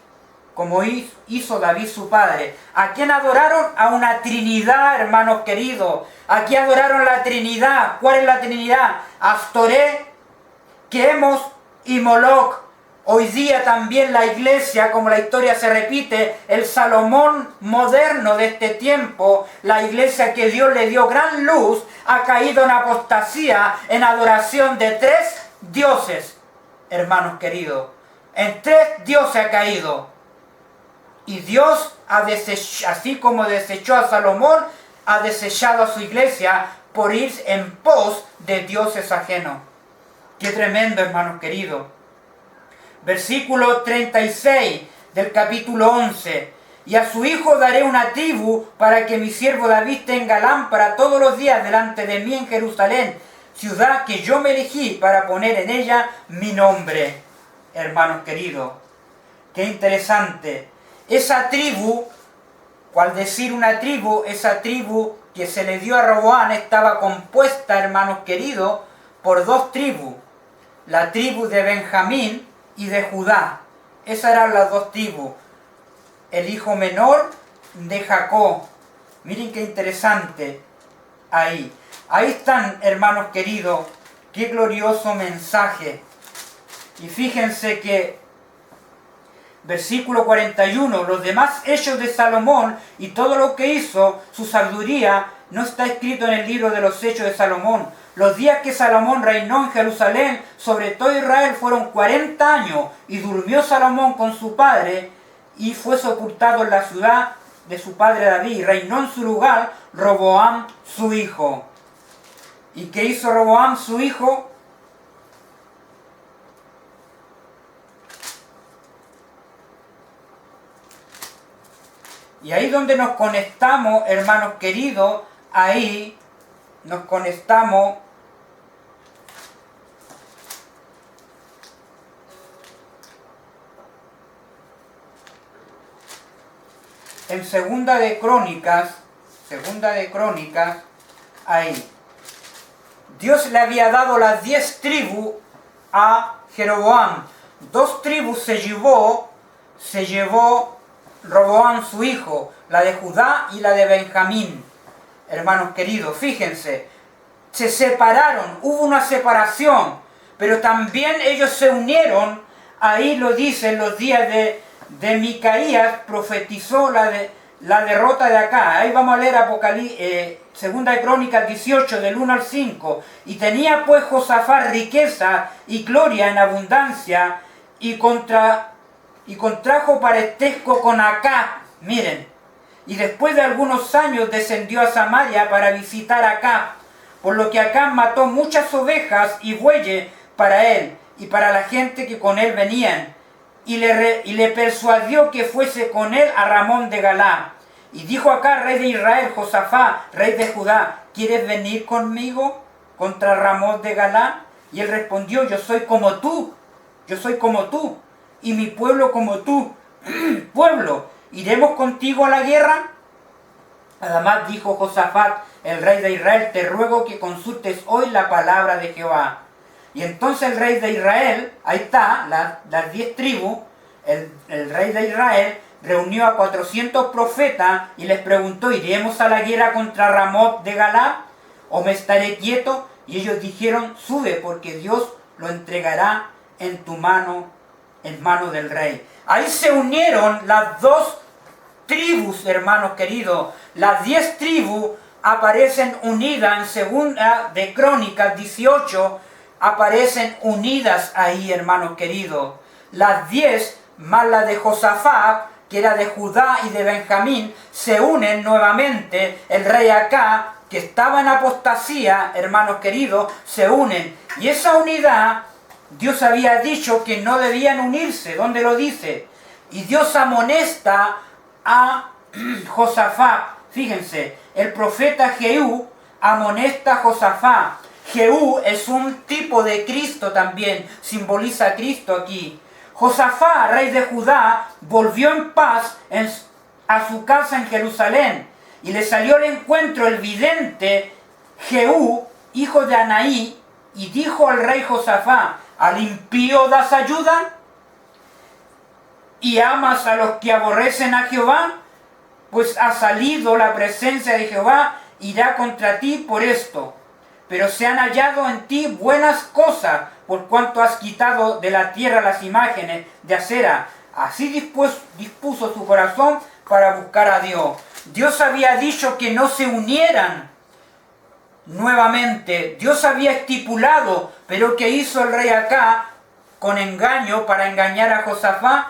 su padre. ¿A quién adoraron? A una Trinidad, hermanos queridos. Aquí adoraron la Trinidad. ¿Cuál es la Trinidad? Astoret, Quemos y Moloc. Hoy día también la iglesia, como la historia se repite, el Salomón moderno de este tiempo, la iglesia que Dios le dio gran luz, ha caído en apostasía, en adoración de 3 dioses, hermanos queridos. En 3 dioses ha caído. Y Dios ha desechado, así como desechó a Salomón, ha desechado a su iglesia por ir en pos de dioses ajenos. Qué tremendo, hermanos queridos. Versículo 36 del capítulo 11. Y a su hijo daré una tribu para que mi siervo David tenga lámpara todos los días delante de mí en Jerusalén, ciudad que yo me elegí para poner en ella mi nombre. Hermanos queridos, qué interesante. Esa tribu, al decir una tribu, esa tribu que se le dio a Roboam estaba compuesta, hermanos queridos, por 2 tribus. La tribu de Benjamín y de Judá. Esas eran las 2 tribus. El hijo menor de Jacob. Miren qué interesante ahí. Ahí están, hermanos queridos, qué glorioso mensaje. Y fíjense que versículo 41, los demás hechos de Salomón y todo lo que hizo, su sabiduría, no está escrito en el libro de los hechos de Salomón. Los días que Salomón reinó en Jerusalén sobre todo Israel fueron 40 años, y durmió Salomón con su padre, y fue sepultado en la ciudad de su padre David, y reinó en su lugar Roboam su hijo. ¿Y qué hizo Roboam su hijo? Y ahí donde nos conectamos, hermanos queridos, ahí nos conectamos en Segunda de Crónicas, ahí. Dios le había dado las 10 tribus a Jeroboam. 2 tribus se llevó Roboam su hijo, la de Judá y la de Benjamín. Hermanos queridos, fíjense, se separaron, hubo una separación, pero también ellos se unieron. Ahí lo dice en los días de Micaías, profetizó la derrota de acá. Ahí vamos a leer Segunda de Crónicas 18, del 1 al 5. Y tenía pues Josafat riqueza y gloria en abundancia, y contrajo parentesco con Acab. Miren, y después de algunos años descendió a Samaria para visitar a Acab, por lo que Acab mató muchas ovejas y bueyes para él y para la gente que con él venían, y le persuadió que fuese con él a Ramón de Galaad. Y dijo Acab, rey de Israel, Josafat, rey de Judá, ¿quieres venir conmigo contra Ramón de Galaad? Y él respondió, yo soy como tú, y mi pueblo como tú, pueblo, ¿iremos contigo a la guerra? Además dijo Josafat, el rey de Israel, te ruego que consultes hoy la palabra de Jehová. Y entonces el rey de Israel, ahí está, las 10 tribus, el rey de Israel reunió a 400 profetas y les preguntó, ¿iremos a la guerra contra Ramot de Galad o me estaré quieto? Y ellos dijeron, sube porque Dios lo entregará en tu mano, en mano del rey. Ahí se unieron las 2 tribus, hermanos queridos. Las 10 tribus aparecen unidas en segunda de Crónicas 18, aparecen unidas ahí, hermanos queridos. Las 10 más la de Josafat, que era de Judá y de Benjamín, se unen nuevamente. El rey Acá, que estaba en apostasía, hermanos queridos, se unen. Y esa unidad, Dios había dicho que no debían unirse. ¿Dónde lo dice? Y Dios amonesta a Josafat. Fíjense, el profeta Jehú amonesta a Josafat. Jehú es un tipo de Cristo también, simboliza a Cristo aquí. Josafat, rey de Judá, volvió en paz a su casa en Jerusalén, y le salió al encuentro el vidente Jehú, hijo de Anaí, y dijo al rey Josafat, ¿al impío das ayuda? ¿Y amas a los que aborrecen a Jehová? Pues ha salido la presencia de Jehová, irá contra ti por esto. Pero se han hallado en ti buenas cosas, por cuanto has quitado de la tierra las imágenes de acera. Así dispuso su corazón para buscar a Dios. Dios había dicho que no se unieran nuevamente. Dios había estipulado, pero ¿qué hizo el rey Acá? Con engaño, para engañar a Josafat,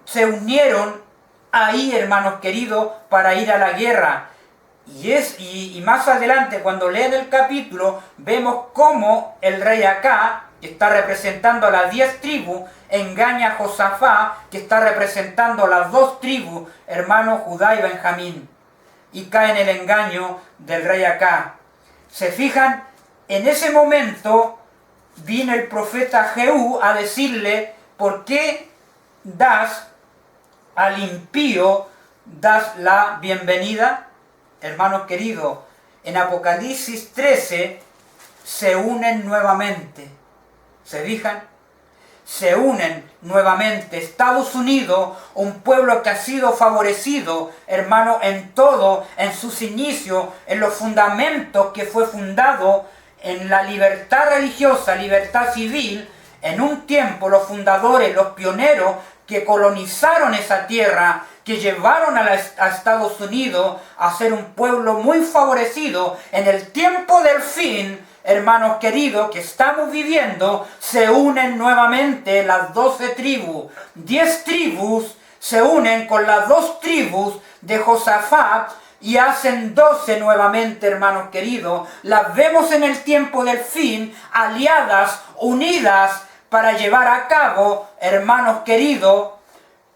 se unieron ahí, hermanos queridos, para ir a la guerra. Y más adelante, cuando leen el capítulo, vemos cómo el rey Acá, que está representando a las 10 tribus, engaña a Josafat, que está representando a las 2 tribus, hermanos Judá y Benjamín, y cae en el engaño del rey Acá. ¿Se fijan? En ese momento vino el profeta Jehú a decirle, ¿por qué das al impío, das la bienvenida? Hermanos queridos, en Apocalipsis 13 se unen nuevamente. ¿Se fijan? Se unen nuevamente. Estados Unidos, un pueblo que ha sido favorecido, hermano, en todo, en sus inicios, en los fundamentos que fue fundado, en la libertad religiosa, libertad civil. En un tiempo los fundadores, los pioneros que colonizaron esa tierra, que llevaron a Estados Unidos a ser un pueblo muy favorecido, en el tiempo del fin, hermanos queridos, que estamos viviendo, se unen nuevamente las 12 tribus. 10 tribus se unen con las 2 tribus de Josafat y hacen 12 nuevamente, hermanos queridos. Las vemos en el tiempo del fin, aliadas, unidas, para llevar a cabo, hermanos queridos,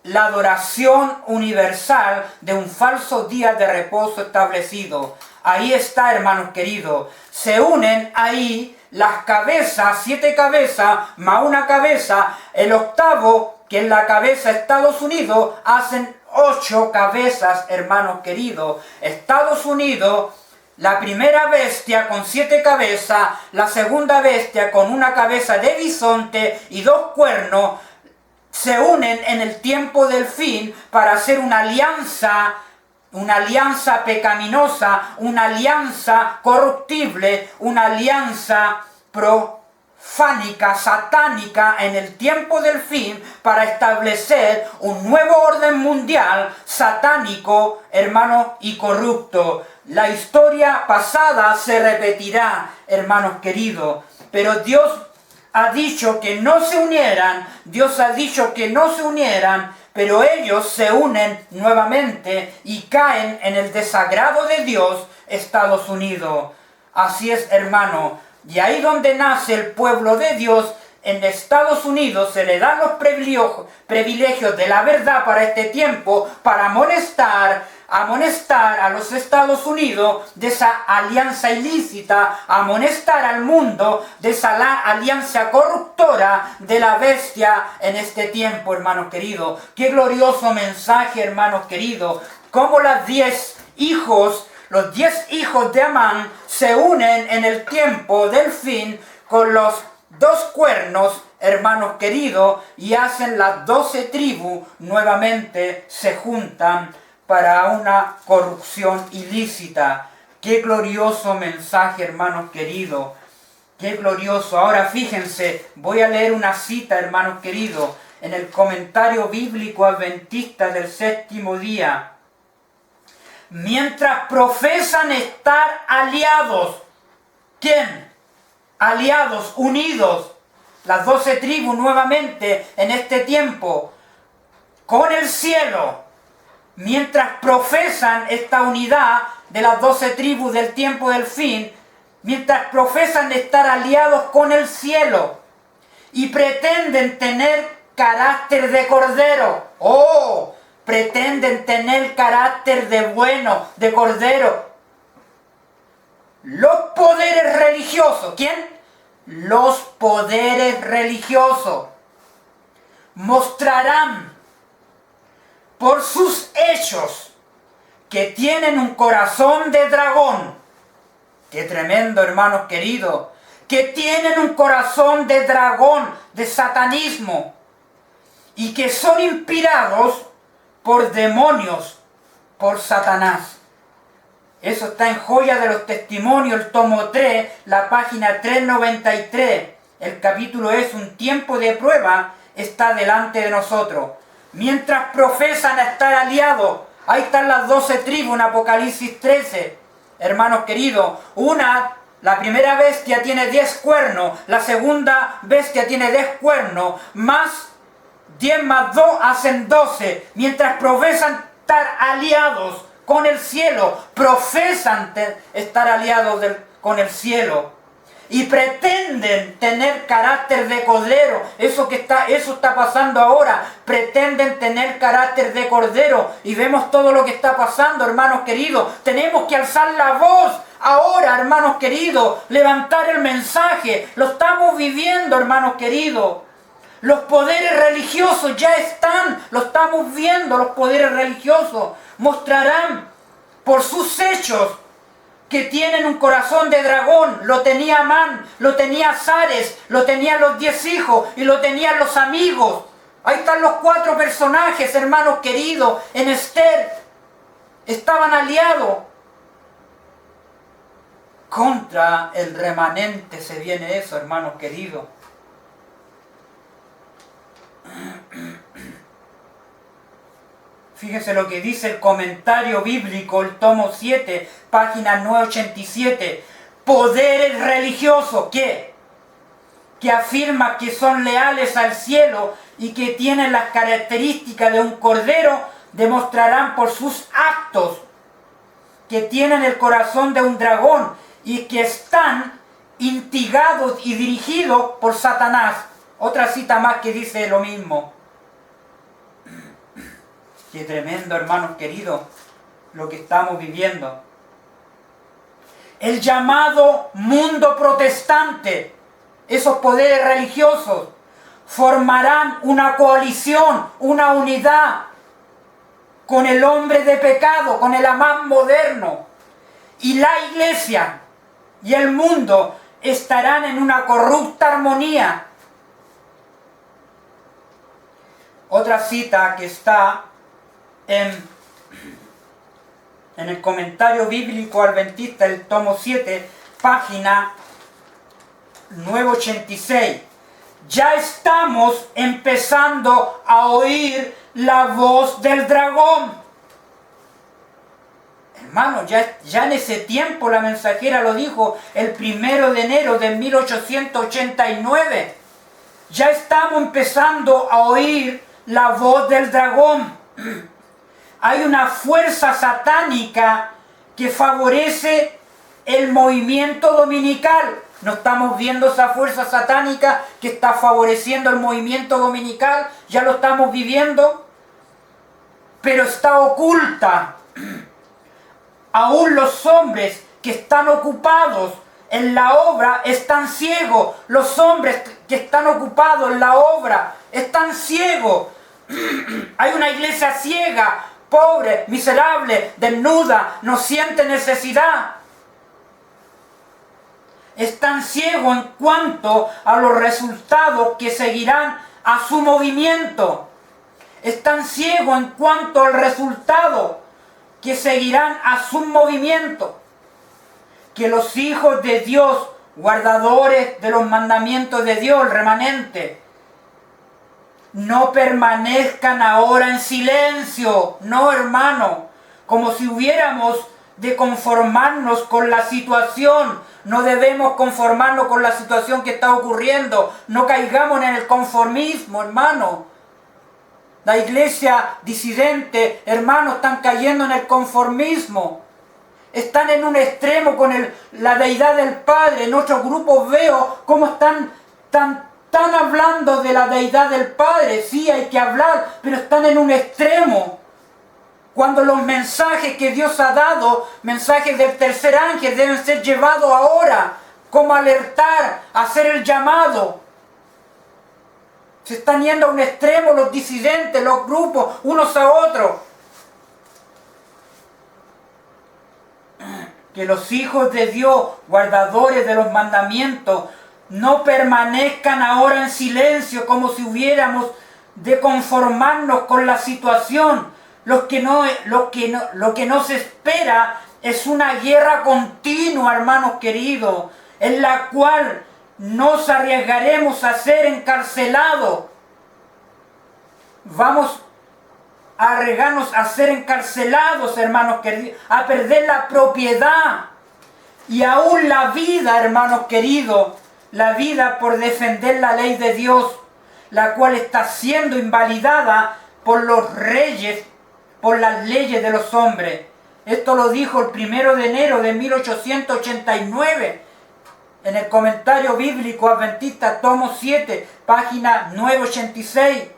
la adoración universal de un falso día de reposo establecido. Ahí está, hermanos queridos. Se unen ahí las cabezas, 7 cabezas, más una cabeza. El octavo, que es la cabeza de Estados Unidos, hacen 8 cabezas, hermanos queridos. Estados Unidos, la primera bestia con 7 cabezas, la segunda bestia con una cabeza de bisonte y 2 cuernos, se unen en el tiempo del fin para hacer una alianza pecaminosa, una alianza corruptible, una alianza profánica, satánica en el tiempo del fin para establecer un nuevo orden mundial satánico, hermanos, y corrupto. La historia pasada se repetirá, hermanos queridos, pero Dios ha dicho que no se unieran, pero ellos se unen nuevamente y caen en el desagrado de Dios, Estados Unidos. Así es, hermano, y ahí donde nace el pueblo de Dios, en Estados Unidos se le dan los privilegios de la verdad para este tiempo, para amonestar amonestar a los Estados Unidos de esa alianza ilícita, amonestar al mundo de esa alianza corruptora de la bestia en este tiempo, hermanos queridos. Qué glorioso mensaje, hermanos queridos. Cómo los 10 hijos de Amán se unen en el tiempo del fin con los 2 cuernos, hermanos queridos, y hacen las 12 tribus, nuevamente se juntan para una corrupción ilícita. Qué glorioso mensaje, hermanos queridos. Qué glorioso. Ahora fíjense, voy a leer una cita, hermanos queridos, en el comentario bíblico adventista del séptimo día. Mientras profesan estar aliados, ¿quién? Aliados, unidos, las 12 tribus nuevamente en este tiempo, con el cielo, mientras profesan esta unidad de las 12 tribus del tiempo del fin, mientras profesan estar aliados con el cielo y pretenden tener carácter de cordero, pretenden tener carácter de bueno, de cordero. Los poderes religiosos, ¿quién? Los poderes religiosos mostrarán por sus hechos que tienen un corazón de dragón. Qué tremendo, hermanos queridos. Que tienen un corazón de dragón, de satanismo, y que son inspirados por demonios, por Satanás. Eso está en Joya de los Testimonios, el tomo 3, la página 393. El capítulo es un tiempo de prueba, está delante de nosotros. Mientras profesan estar aliados, ahí están las 12 tribus en Apocalipsis 13. Hermanos queridos, la primera bestia tiene 10 cuernos, la segunda bestia tiene 10 cuernos, más 10 más 2 hacen 12. Mientras profesan estar aliados con el cielo, profesan estar aliados con el cielo y pretenden tener carácter de cordero. Eso está pasando ahora. Pretenden tener carácter de cordero y vemos todo lo que está pasando, hermanos queridos. Tenemos que alzar la voz ahora, hermanos queridos, levantar el mensaje. Lo estamos viviendo, hermanos queridos. Los poderes religiosos ya están, lo estamos viendo. Los poderes religiosos mostrarán por sus hechos que tienen un corazón de dragón. Lo tenía Amán, lo tenía Zares, lo tenían los 10 hijos y lo tenían los amigos. Ahí están los 4 personajes, hermanos queridos. En Esther estaban aliados. Contra el remanente se viene eso, hermanos queridos. Fíjese lo que dice el comentario bíblico, el tomo 7, página 987. Poderes religiosos, ¿qué? Que afirman que son leales al cielo y que tienen las características de un cordero, demostrarán por sus actos que tienen el corazón de un dragón y que están instigados y dirigidos por Satanás. Otra cita más que dice lo mismo. Qué tremendo, hermanos queridos, lo que estamos viviendo. El llamado mundo protestante, esos poderes religiosos, formarán una coalición, una unidad con el hombre de pecado, con el Amán moderno. Y la iglesia y el mundo estarán en una corrupta armonía. Otra cita que está en el comentario bíblico adventista, el tomo 7, página 986. Ya estamos empezando a oír la voz del dragón. Hermano, ya en ese tiempo la mensajera lo dijo el 1 de enero de 1889. Ya estamos empezando a oír la voz del dragón. Hay una fuerza satánica que favorece el movimiento dominical. ¿No estamos viendo esa fuerza satánica que está favoreciendo el movimiento dominical? Ya lo estamos viviendo. Pero está oculta Aún los hombres que están ocupados en la obra están ciegos. Los hombres que están ocupados en la obra están ciegos. Hay una iglesia ciega, pobre, miserable, desnuda, no siente necesidad. Están ciegos en cuanto a los resultados que seguirán a su movimiento. Están ciegos en cuanto al resultado que seguirán a su movimiento. Que los hijos de Dios, guardadores de los mandamientos de Dios, el remanente, no permanezcan ahora en silencio. No, hermano, como si hubiéramos de conformarnos con la situación. No debemos conformarnos con la situación que está ocurriendo. No caigamos en el conformismo, hermano. La iglesia disidente, hermano, están cayendo en el conformismo. Están en un extremo con la deidad del Padre. En otros grupos veo cómo están hablando de la deidad del Padre. Sí, hay que hablar, pero están en un extremo. Cuando los mensajes que Dios ha dado, mensajes del tercer ángel, deben ser llevados ahora, como alertar, hacer el llamado. Se están yendo a un extremo los disidentes, los grupos, unos a otros. Que los hijos de Dios, guardadores de los mandamientos, no permanezcan ahora en silencio como si hubiéramos de conformarnos con la situación. Lo que no se espera es una guerra continua, hermanos queridos, en la cual nos arriesgaremos a ser encarcelados. Vamos a arriesgarnos a ser encarcelados, hermanos queridos, a perder la propiedad y aún la vida, hermanos queridos, la vida por defender la ley de Dios, la cual está siendo invalidada por los reyes, por las leyes de los hombres. Esto lo dijo el 1 de enero de 1889 en el comentario bíblico adventista, tomo 7, página 986.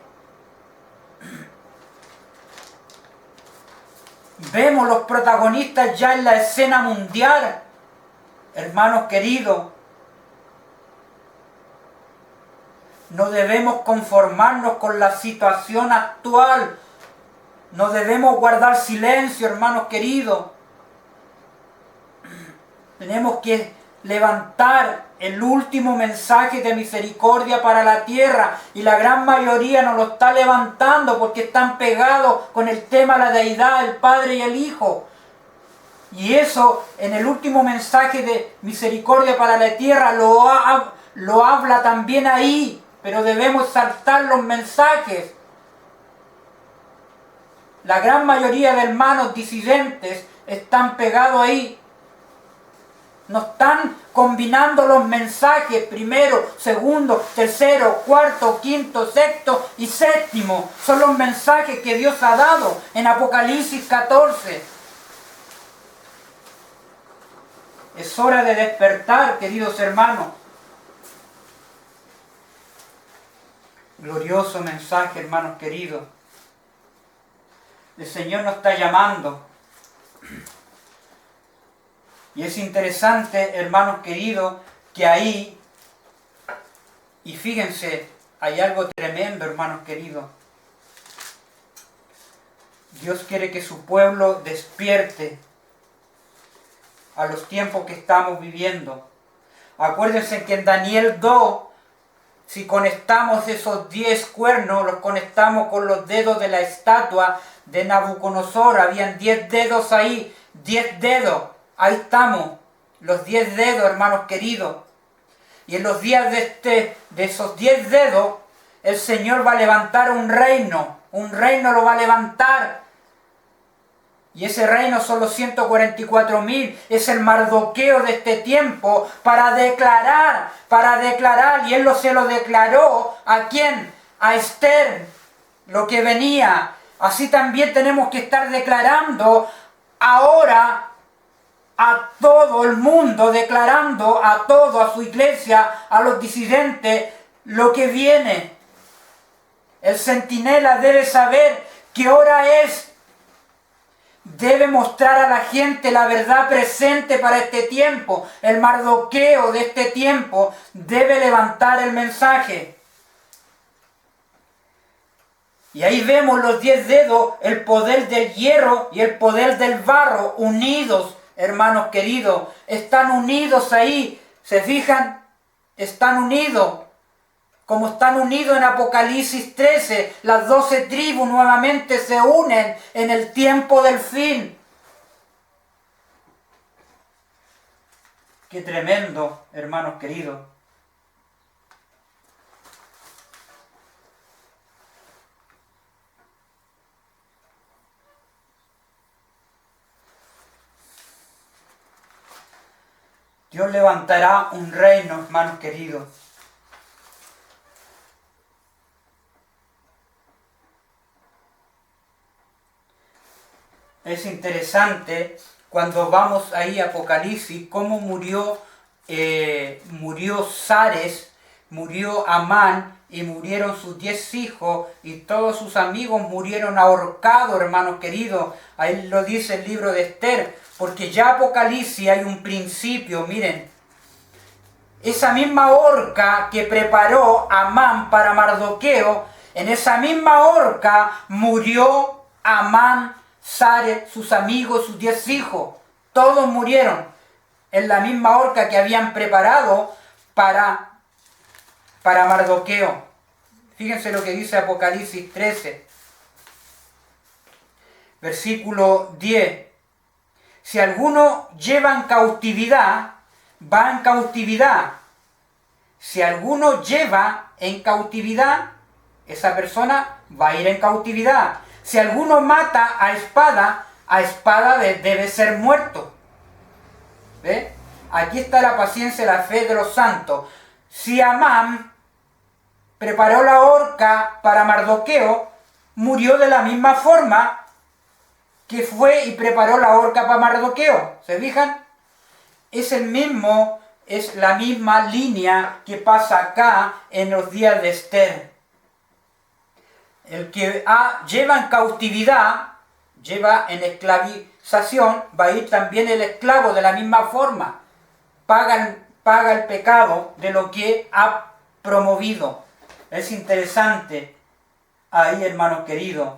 Vemos los protagonistas ya en la escena mundial, hermanos queridos. No debemos conformarnos con la situación actual. No debemos guardar silencio, hermanos queridos. Tenemos que levantar el último mensaje de misericordia para la tierra, y la gran mayoría no lo está levantando porque están pegados con el tema de la deidad, el Padre y el Hijo. Y eso en el último mensaje de misericordia para la tierra lo habla también ahí, pero debemos saltar los mensajes. La gran mayoría de hermanos disidentes están pegados ahí. No están combinando los mensajes primero, segundo, tercero, cuarto, quinto, sexto y séptimo. Son los mensajes que Dios ha dado en Apocalipsis 14. Es hora de despertar, queridos hermanos. Glorioso mensaje, hermanos queridos. El Señor nos está llamando. Y es interesante, hermanos queridos, que ahí, y fíjense, hay algo tremendo, hermanos queridos. Dios quiere que su pueblo despierte a los tiempos que estamos viviendo. Acuérdense que en Daniel 2, si conectamos esos 10 cuernos, los conectamos con los dedos de la estatua de Nabucodonosor. Habían 10 dedos ahí, 10 dedos. Ahí estamos, los 10 dedos, hermanos queridos. Y en los días de esos 10 dedos, el Señor va a levantar un reino lo va a levantar. Y ese reino son los 144.000, es el Mardoqueo de este tiempo para declarar, y él se lo declaró, ¿a quién? A Esther, lo que venía. Así también tenemos que estar declarando ahora a todo el mundo, declarando a su iglesia, a los disidentes, lo que viene. El centinela debe saber qué hora es. debe mostrar a la gente la verdad presente para este tiempo. El Mardoqueo de este tiempo debe levantar el mensaje. Y ahí vemos los 10 dedos, el poder del hierro y el poder del barro, unidos, hermanos queridos. Están unidos ahí, ¿se fijan? Están unidos. Como están unidos en Apocalipsis 13, las 12 tribus nuevamente se unen en el tiempo del fin. Qué tremendo, hermanos queridos. Dios levantará un reino, hermanos queridos. Es interesante cuando vamos ahí a Apocalipsis, cómo murió Sares, murió Amán y murieron sus 10 hijos y todos sus amigos murieron ahorcados, hermanos queridos. Ahí lo dice el libro de Esther, porque ya Apocalipsis hay un principio, miren. Esa misma horca que preparó Amán para Mardoqueo, en esa misma horca murió Amán, Sares, sus amigos, sus 10 hijos. Todos murieron en la misma horca que habían preparado para Mardoqueo. Fíjense lo que dice Apocalipsis 13, versículo 10. Si alguno lleva en cautividad, va en cautividad. Si alguno lleva en cautividad, esa persona va a ir en cautividad. Si alguno mata a espada debe ser muerto. ¿Ve? Aquí está la paciencia y la fe de los santos. Si Amán preparó la horca para Mardoqueo, murió de la misma forma que fue y preparó la horca para Mardoqueo. ¿Se fijan? Es la misma línea que pasa acá en los días de Esther. El que lleva en cautividad, lleva en esclavización, va a ir también el esclavo de la misma forma. Paga el pecado de lo que ha promovido. Es interesante ahí, hermanos queridos.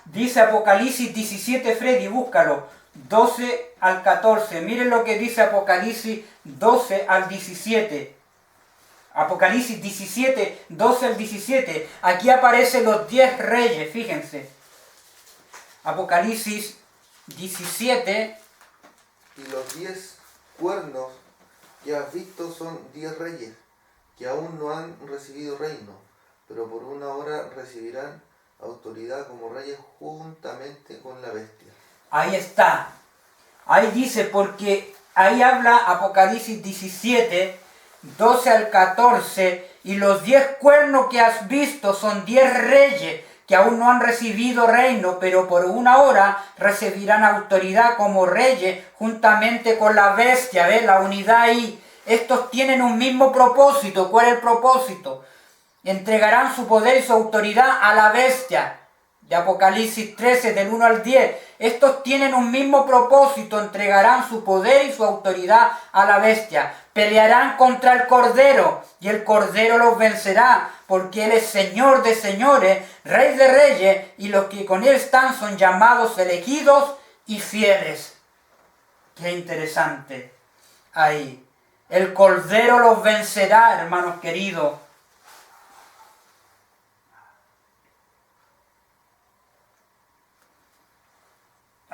Dice Apocalipsis 17, Freddy, búscalo, 12 al 14. Miren lo que dice Apocalipsis 12 al 17. Apocalipsis 17, 12 al 17. Aquí aparecen los 10 reyes, fíjense. Apocalipsis 17. Y los 10 cuernos que has visto son 10 reyes, que aún no han recibido reino, pero por una hora recibirán autoridad como reyes juntamente con la bestia. Ahí está. Ahí dice, porque ahí habla Apocalipsis 17, 12 al 14, y los 10 cuernos que has visto son 10 reyes que aún no han recibido reino, pero por una hora recibirán autoridad como reyes juntamente con la bestia. ¿Ves? La unidad ahí. Estos tienen un mismo propósito. ¿Cuál es el propósito? Entregarán su poder y su autoridad a la bestia. De Apocalipsis 13, del 1 al 10. Estos tienen un mismo propósito, entregarán su poder y su autoridad a la bestia. Pelearán contra el Cordero, y el Cordero los vencerá, porque Él es Señor de señores, Rey de reyes, y los que con Él están son llamados, elegidos y fieles. Qué interesante ahí. El Cordero los vencerá, hermanos queridos.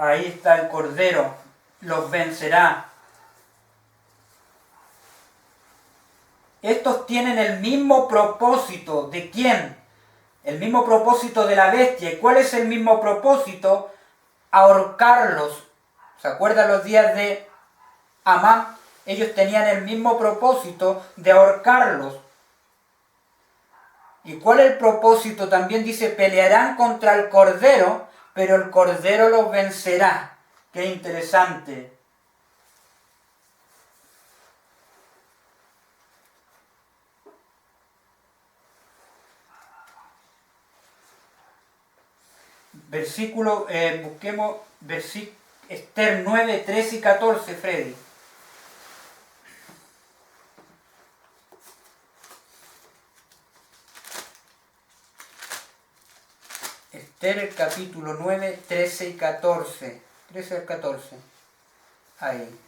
Ahí está el Cordero, los vencerá. Estos tienen el mismo propósito. ¿De quién? El mismo propósito de la bestia. ¿Y cuál es el mismo propósito? Ahorcarlos. ¿Se acuerdan los días de Amán? Ellos tenían el mismo propósito de ahorcarlos. ¿Y cuál es el propósito? También dice, pelearán contra el Cordero, pero el Cordero los vencerá. Qué interesante. Versículo, busquemos Esther 9, 13 y 14, Freddy. Esther, el capítulo 9, 13 y 14. 13 al 14. Ahí.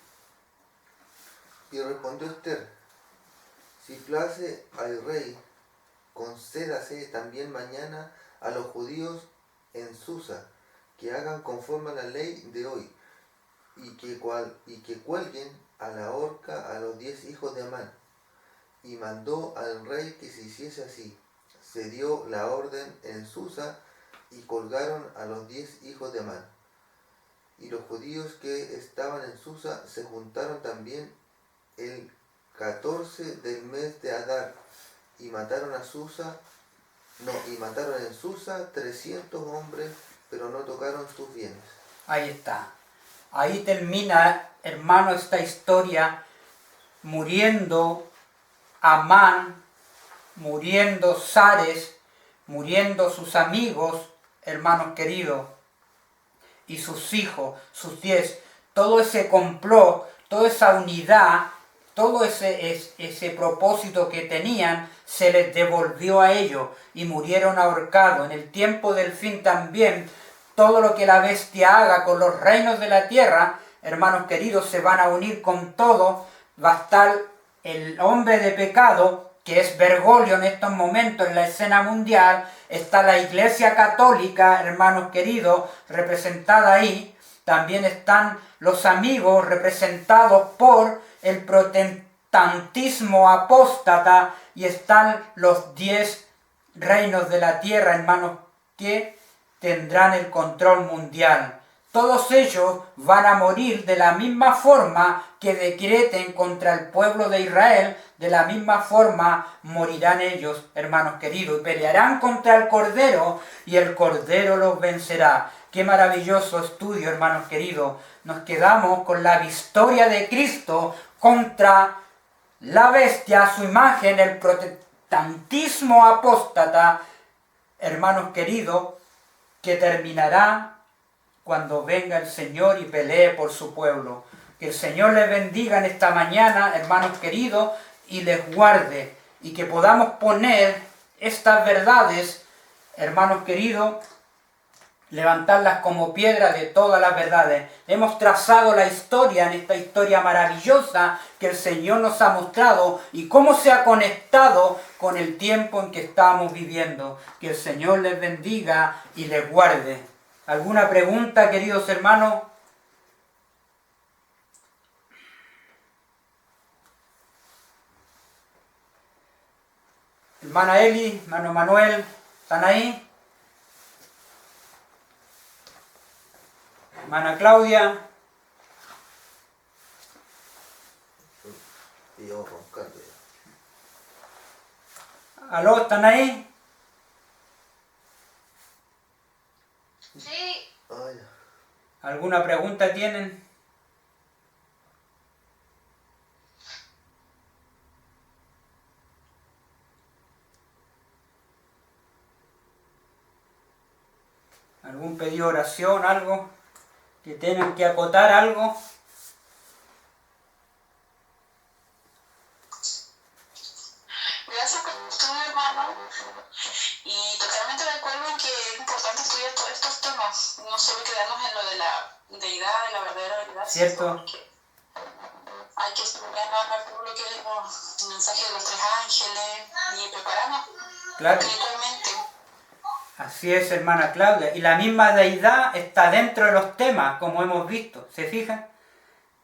Y respondió Esther: si place al rey, concédase también mañana a los judíos en Susa, que hagan conforme a la ley de hoy, y que cuelguen a la horca a los 10 hijos de Amán. Y mandó al rey que se hiciese así. Se dio la orden en Susa, y colgaron a los 10 hijos de Amán. Y los judíos que estaban en Susa se juntaron también el 14 del mes de Adar, y mataron en Susa 300 hombres, pero no tocaron sus bienes. Ahí está. Ahí termina, hermano, esta historia, muriendo Amán, muriendo Sares, muriendo sus amigos, hermanos queridos, y sus hijos, sus 10, todo ese complot, toda esa unidad, todo ese propósito que tenían, se les devolvió a ellos y murieron ahorcados. En el tiempo del fin también, todo lo que la bestia haga con los reinos de la tierra, hermanos queridos, se van a unir con todo. Va a estar el hombre de pecado, que es Bergoglio en estos momentos en la escena mundial. Está la Iglesia Católica, hermanos queridos, representada ahí. También están los amigos representados por el protestantismo apóstata, y están los 10 reinos de la tierra, hermanos, que tendrán el control mundial. Todos ellos van a morir de la misma forma que decreten contra el pueblo de Israel, de la misma forma morirán ellos, hermanos queridos, y pelearán contra el Cordero, y el Cordero los vencerá. Qué maravilloso estudio, hermanos queridos. Nos quedamos con la victoria de Cristo contra la bestia, su imagen, el protestantismo apóstata, hermanos queridos, que terminará cuando venga el Señor y pelee por su pueblo. Que el Señor les bendiga en esta mañana, hermanos queridos, y les guarde, y que podamos poner estas verdades, hermanos queridos, levantarlas como piedra de todas las verdades. Hemos trazado la historia, en esta historia maravillosa que el Señor nos ha mostrado, y cómo se ha conectado con el tiempo en que estamos viviendo. Que el Señor les bendiga y les guarde. ¿Alguna pregunta, queridos hermanos? Hermana Eli, hermano Manuel, ¿están ahí? Hermana Claudia. Y yo roncando ya. ¿Aló, están ahí? Sí. Ah, ya. ¿Alguna pregunta tienen? ¿Algún pedido de oración, algo? ¿Que tengan que acotar algo? Gracias por tu estudio, hermano. Y totalmente de acuerdo en que es importante estudiar todos estos temas. No solo quedarnos en lo de la deidad, de la verdadera deidad. ¿Cierto? Porque hay que estudiar todo lo que es el mensaje de los 3 ángeles y prepararnos Claro. espiritualmente. Así es, hermana Claudia. Y la misma deidad está dentro de los temas, como hemos visto. ¿Se fijan?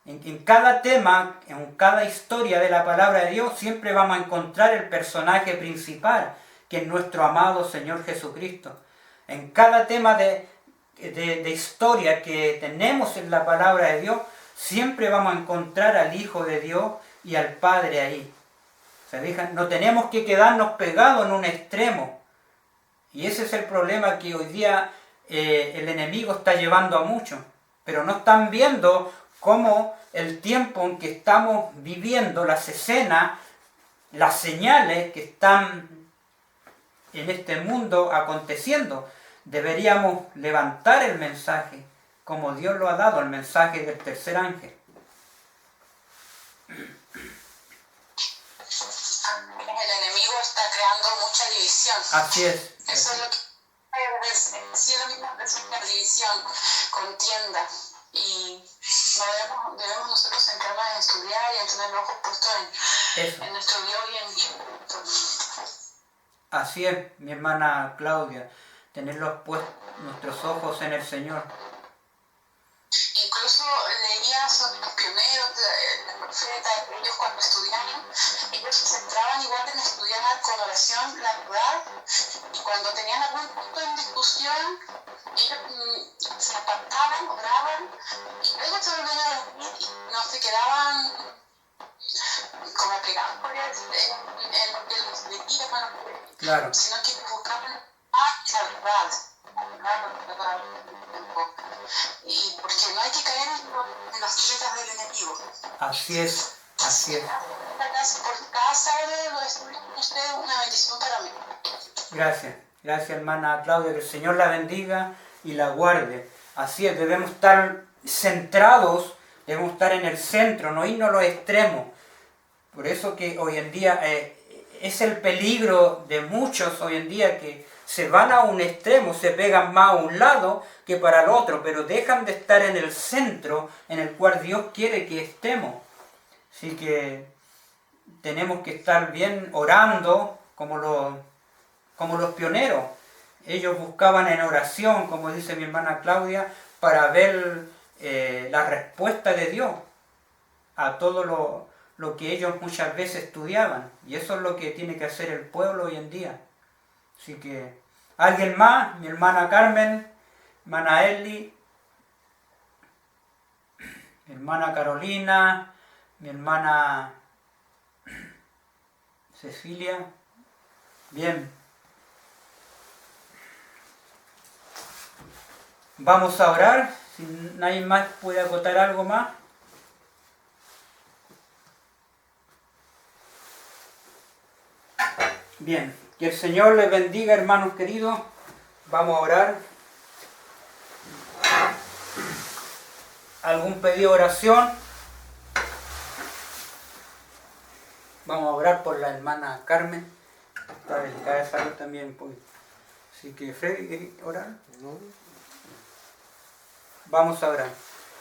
En cada tema, en cada historia de la palabra de Dios, siempre vamos a encontrar el personaje principal, que es nuestro amado Señor Jesucristo. En cada tema de historia que tenemos en la palabra de Dios, siempre vamos a encontrar al Hijo de Dios y al Padre ahí. ¿Se fijan? No tenemos que quedarnos pegados en un extremo. Y ese es el problema que hoy día el enemigo está llevando a muchos. Pero no están viendo cómo el tiempo en que estamos viviendo, las escenas, las señales que están en este mundo aconteciendo. deberíamos levantar el mensaje como Dios lo ha dado, el mensaje del tercer ángel. El enemigo está creando mucha división. Así es. Eso es lo que sí, lo mismo es división, contienda. Y no debemos nosotros centrarnos en estudiar y en tener los ojos puestos en nuestro Dios y en Así es, mi hermana Claudia, tener nuestros ojos en el Señor. Incluso leía sobre los pioneros, los profetas, ellos cuando estudiaban, ellos se centraban igual en estudiar con oración la verdad, y cuando tenían algún punto en discusión, ellos se apartaban, oraban, y luego se volvían a reunir y no se quedaban como pegados por en lo que los metía, Claro. Sino que buscaban la verdad. Y porque no hay que caer en las tretas del enemigo. Así es, así es. Por cada sábado lo estudio con usted, una bendición para mí. Gracias hermana Claudia, que el Señor la bendiga y la guarde. Así es, debemos estar centrados, debemos estar en el centro, no irnos a los extremos. Por eso que hoy en día es el peligro de muchos hoy en día que se van a un extremo, se pegan más a un lado que para el otro, pero dejan de estar en el centro en el cual Dios quiere que estemos. Así que tenemos que estar bien orando como los pioneros. Ellos buscaban en oración, como dice mi hermana Claudia, para ver la respuesta de Dios a todo lo que ellos muchas veces estudiaban. Y eso es lo que tiene que hacer el pueblo hoy en día. Así que, ¿alguien más? Mi hermana Carmen, hermana Eli, mi hermana Carolina, mi hermana Cecilia. Bien. Vamos a orar. Si nadie más puede acotar algo más. Bien. Que el Señor les bendiga, hermanos queridos. Vamos a orar. ¿Algún pedido de oración? Vamos a orar por la hermana Carmen. Está delicada de salud también. Pues. Así que, Freddy, ¿quieres orar? No. Vamos a orar.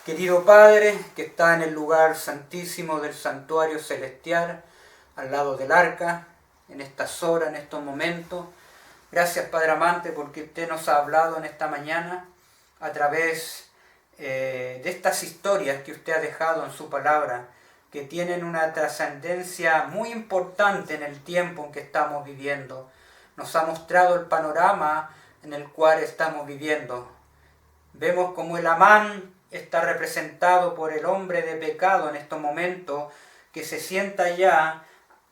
Querido Padre, que está en el lugar santísimo del santuario celestial, al lado del arca, en estas horas, en estos momentos. Gracias, Padre amante, porque usted nos ha hablado en esta mañana a través de estas historias que usted ha dejado en su palabra, que tienen una trascendencia muy importante en el tiempo en que estamos viviendo. Nos ha mostrado el panorama en el cual estamos viviendo. Vemos como el Amán está representado por el hombre de pecado en estos momentos, que se sienta ya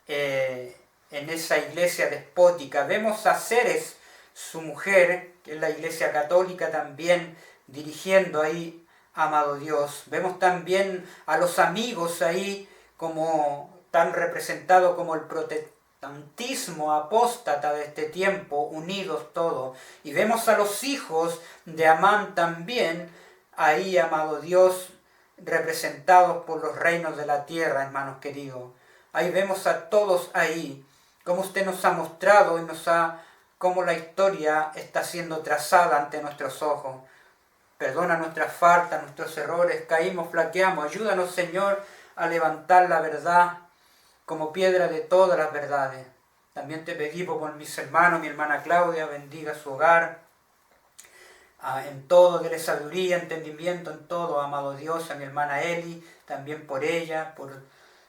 en esa iglesia despótica. Vemos a Ceres, su mujer, que es la iglesia católica también, dirigiendo ahí, amado Dios. Vemos también a los amigos ahí, como tan representados como el protestantismo apóstata de este tiempo, unidos todos. Y vemos a los hijos de Amán también, ahí, amado Dios, representados por los reinos de la tierra, hermanos queridos. Ahí vemos a todos ahí, como usted nos ha mostrado y cómo la historia está siendo trazada ante nuestros ojos. Perdona nuestras faltas, nuestros errores, caímos, flaqueamos. Ayúdanos, Señor, a levantar la verdad como piedra de todas las verdades. También te pedimos por mis hermanos, mi hermana Claudia, bendiga su hogar. En todo, dele sabiduría, entendimiento en todo, amado Dios, a mi hermana Eli, también por ella, por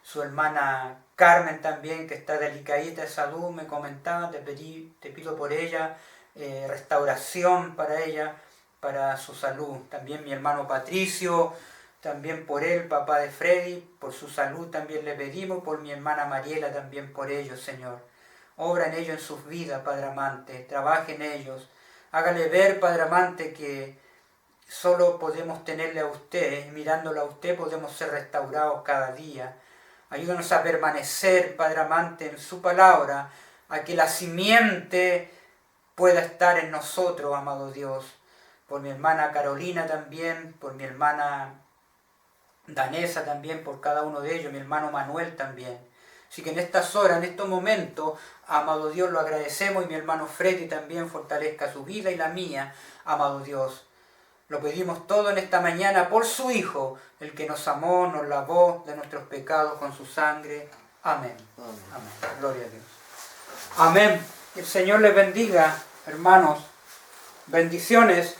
su hermana Carmen también, que está delicadita de salud, me comentaba, te pido por ella, restauración para ella, para su salud. También mi hermano Patricio, también por él, papá de Freddy, por su salud también le pedimos, por mi hermana Mariela también por ellos, Señor. Obra en ellos en sus vidas, Padre amante, trabaje en ellos. Hágale ver, Padre amante, que solo podemos tenerle a usted, mirándolo a usted podemos ser restaurados cada día. Ayúdanos a permanecer, Padre amante, en su palabra, a que la simiente pueda estar en nosotros, amado Dios. Por mi hermana Carolina también, por mi hermana Danesa también, por cada uno de ellos, mi hermano Manuel también. Así que en estas horas, en estos momentos, amado Dios, lo agradecemos y mi hermano Freddy también fortalezca su vida y la mía, amado Dios. Lo pedimos todo en esta mañana por su Hijo, el que nos amó, nos lavó de nuestros pecados con su sangre. Amén. Amén. Gloria a Dios. Amén. El Señor les bendiga, hermanos. Bendiciones.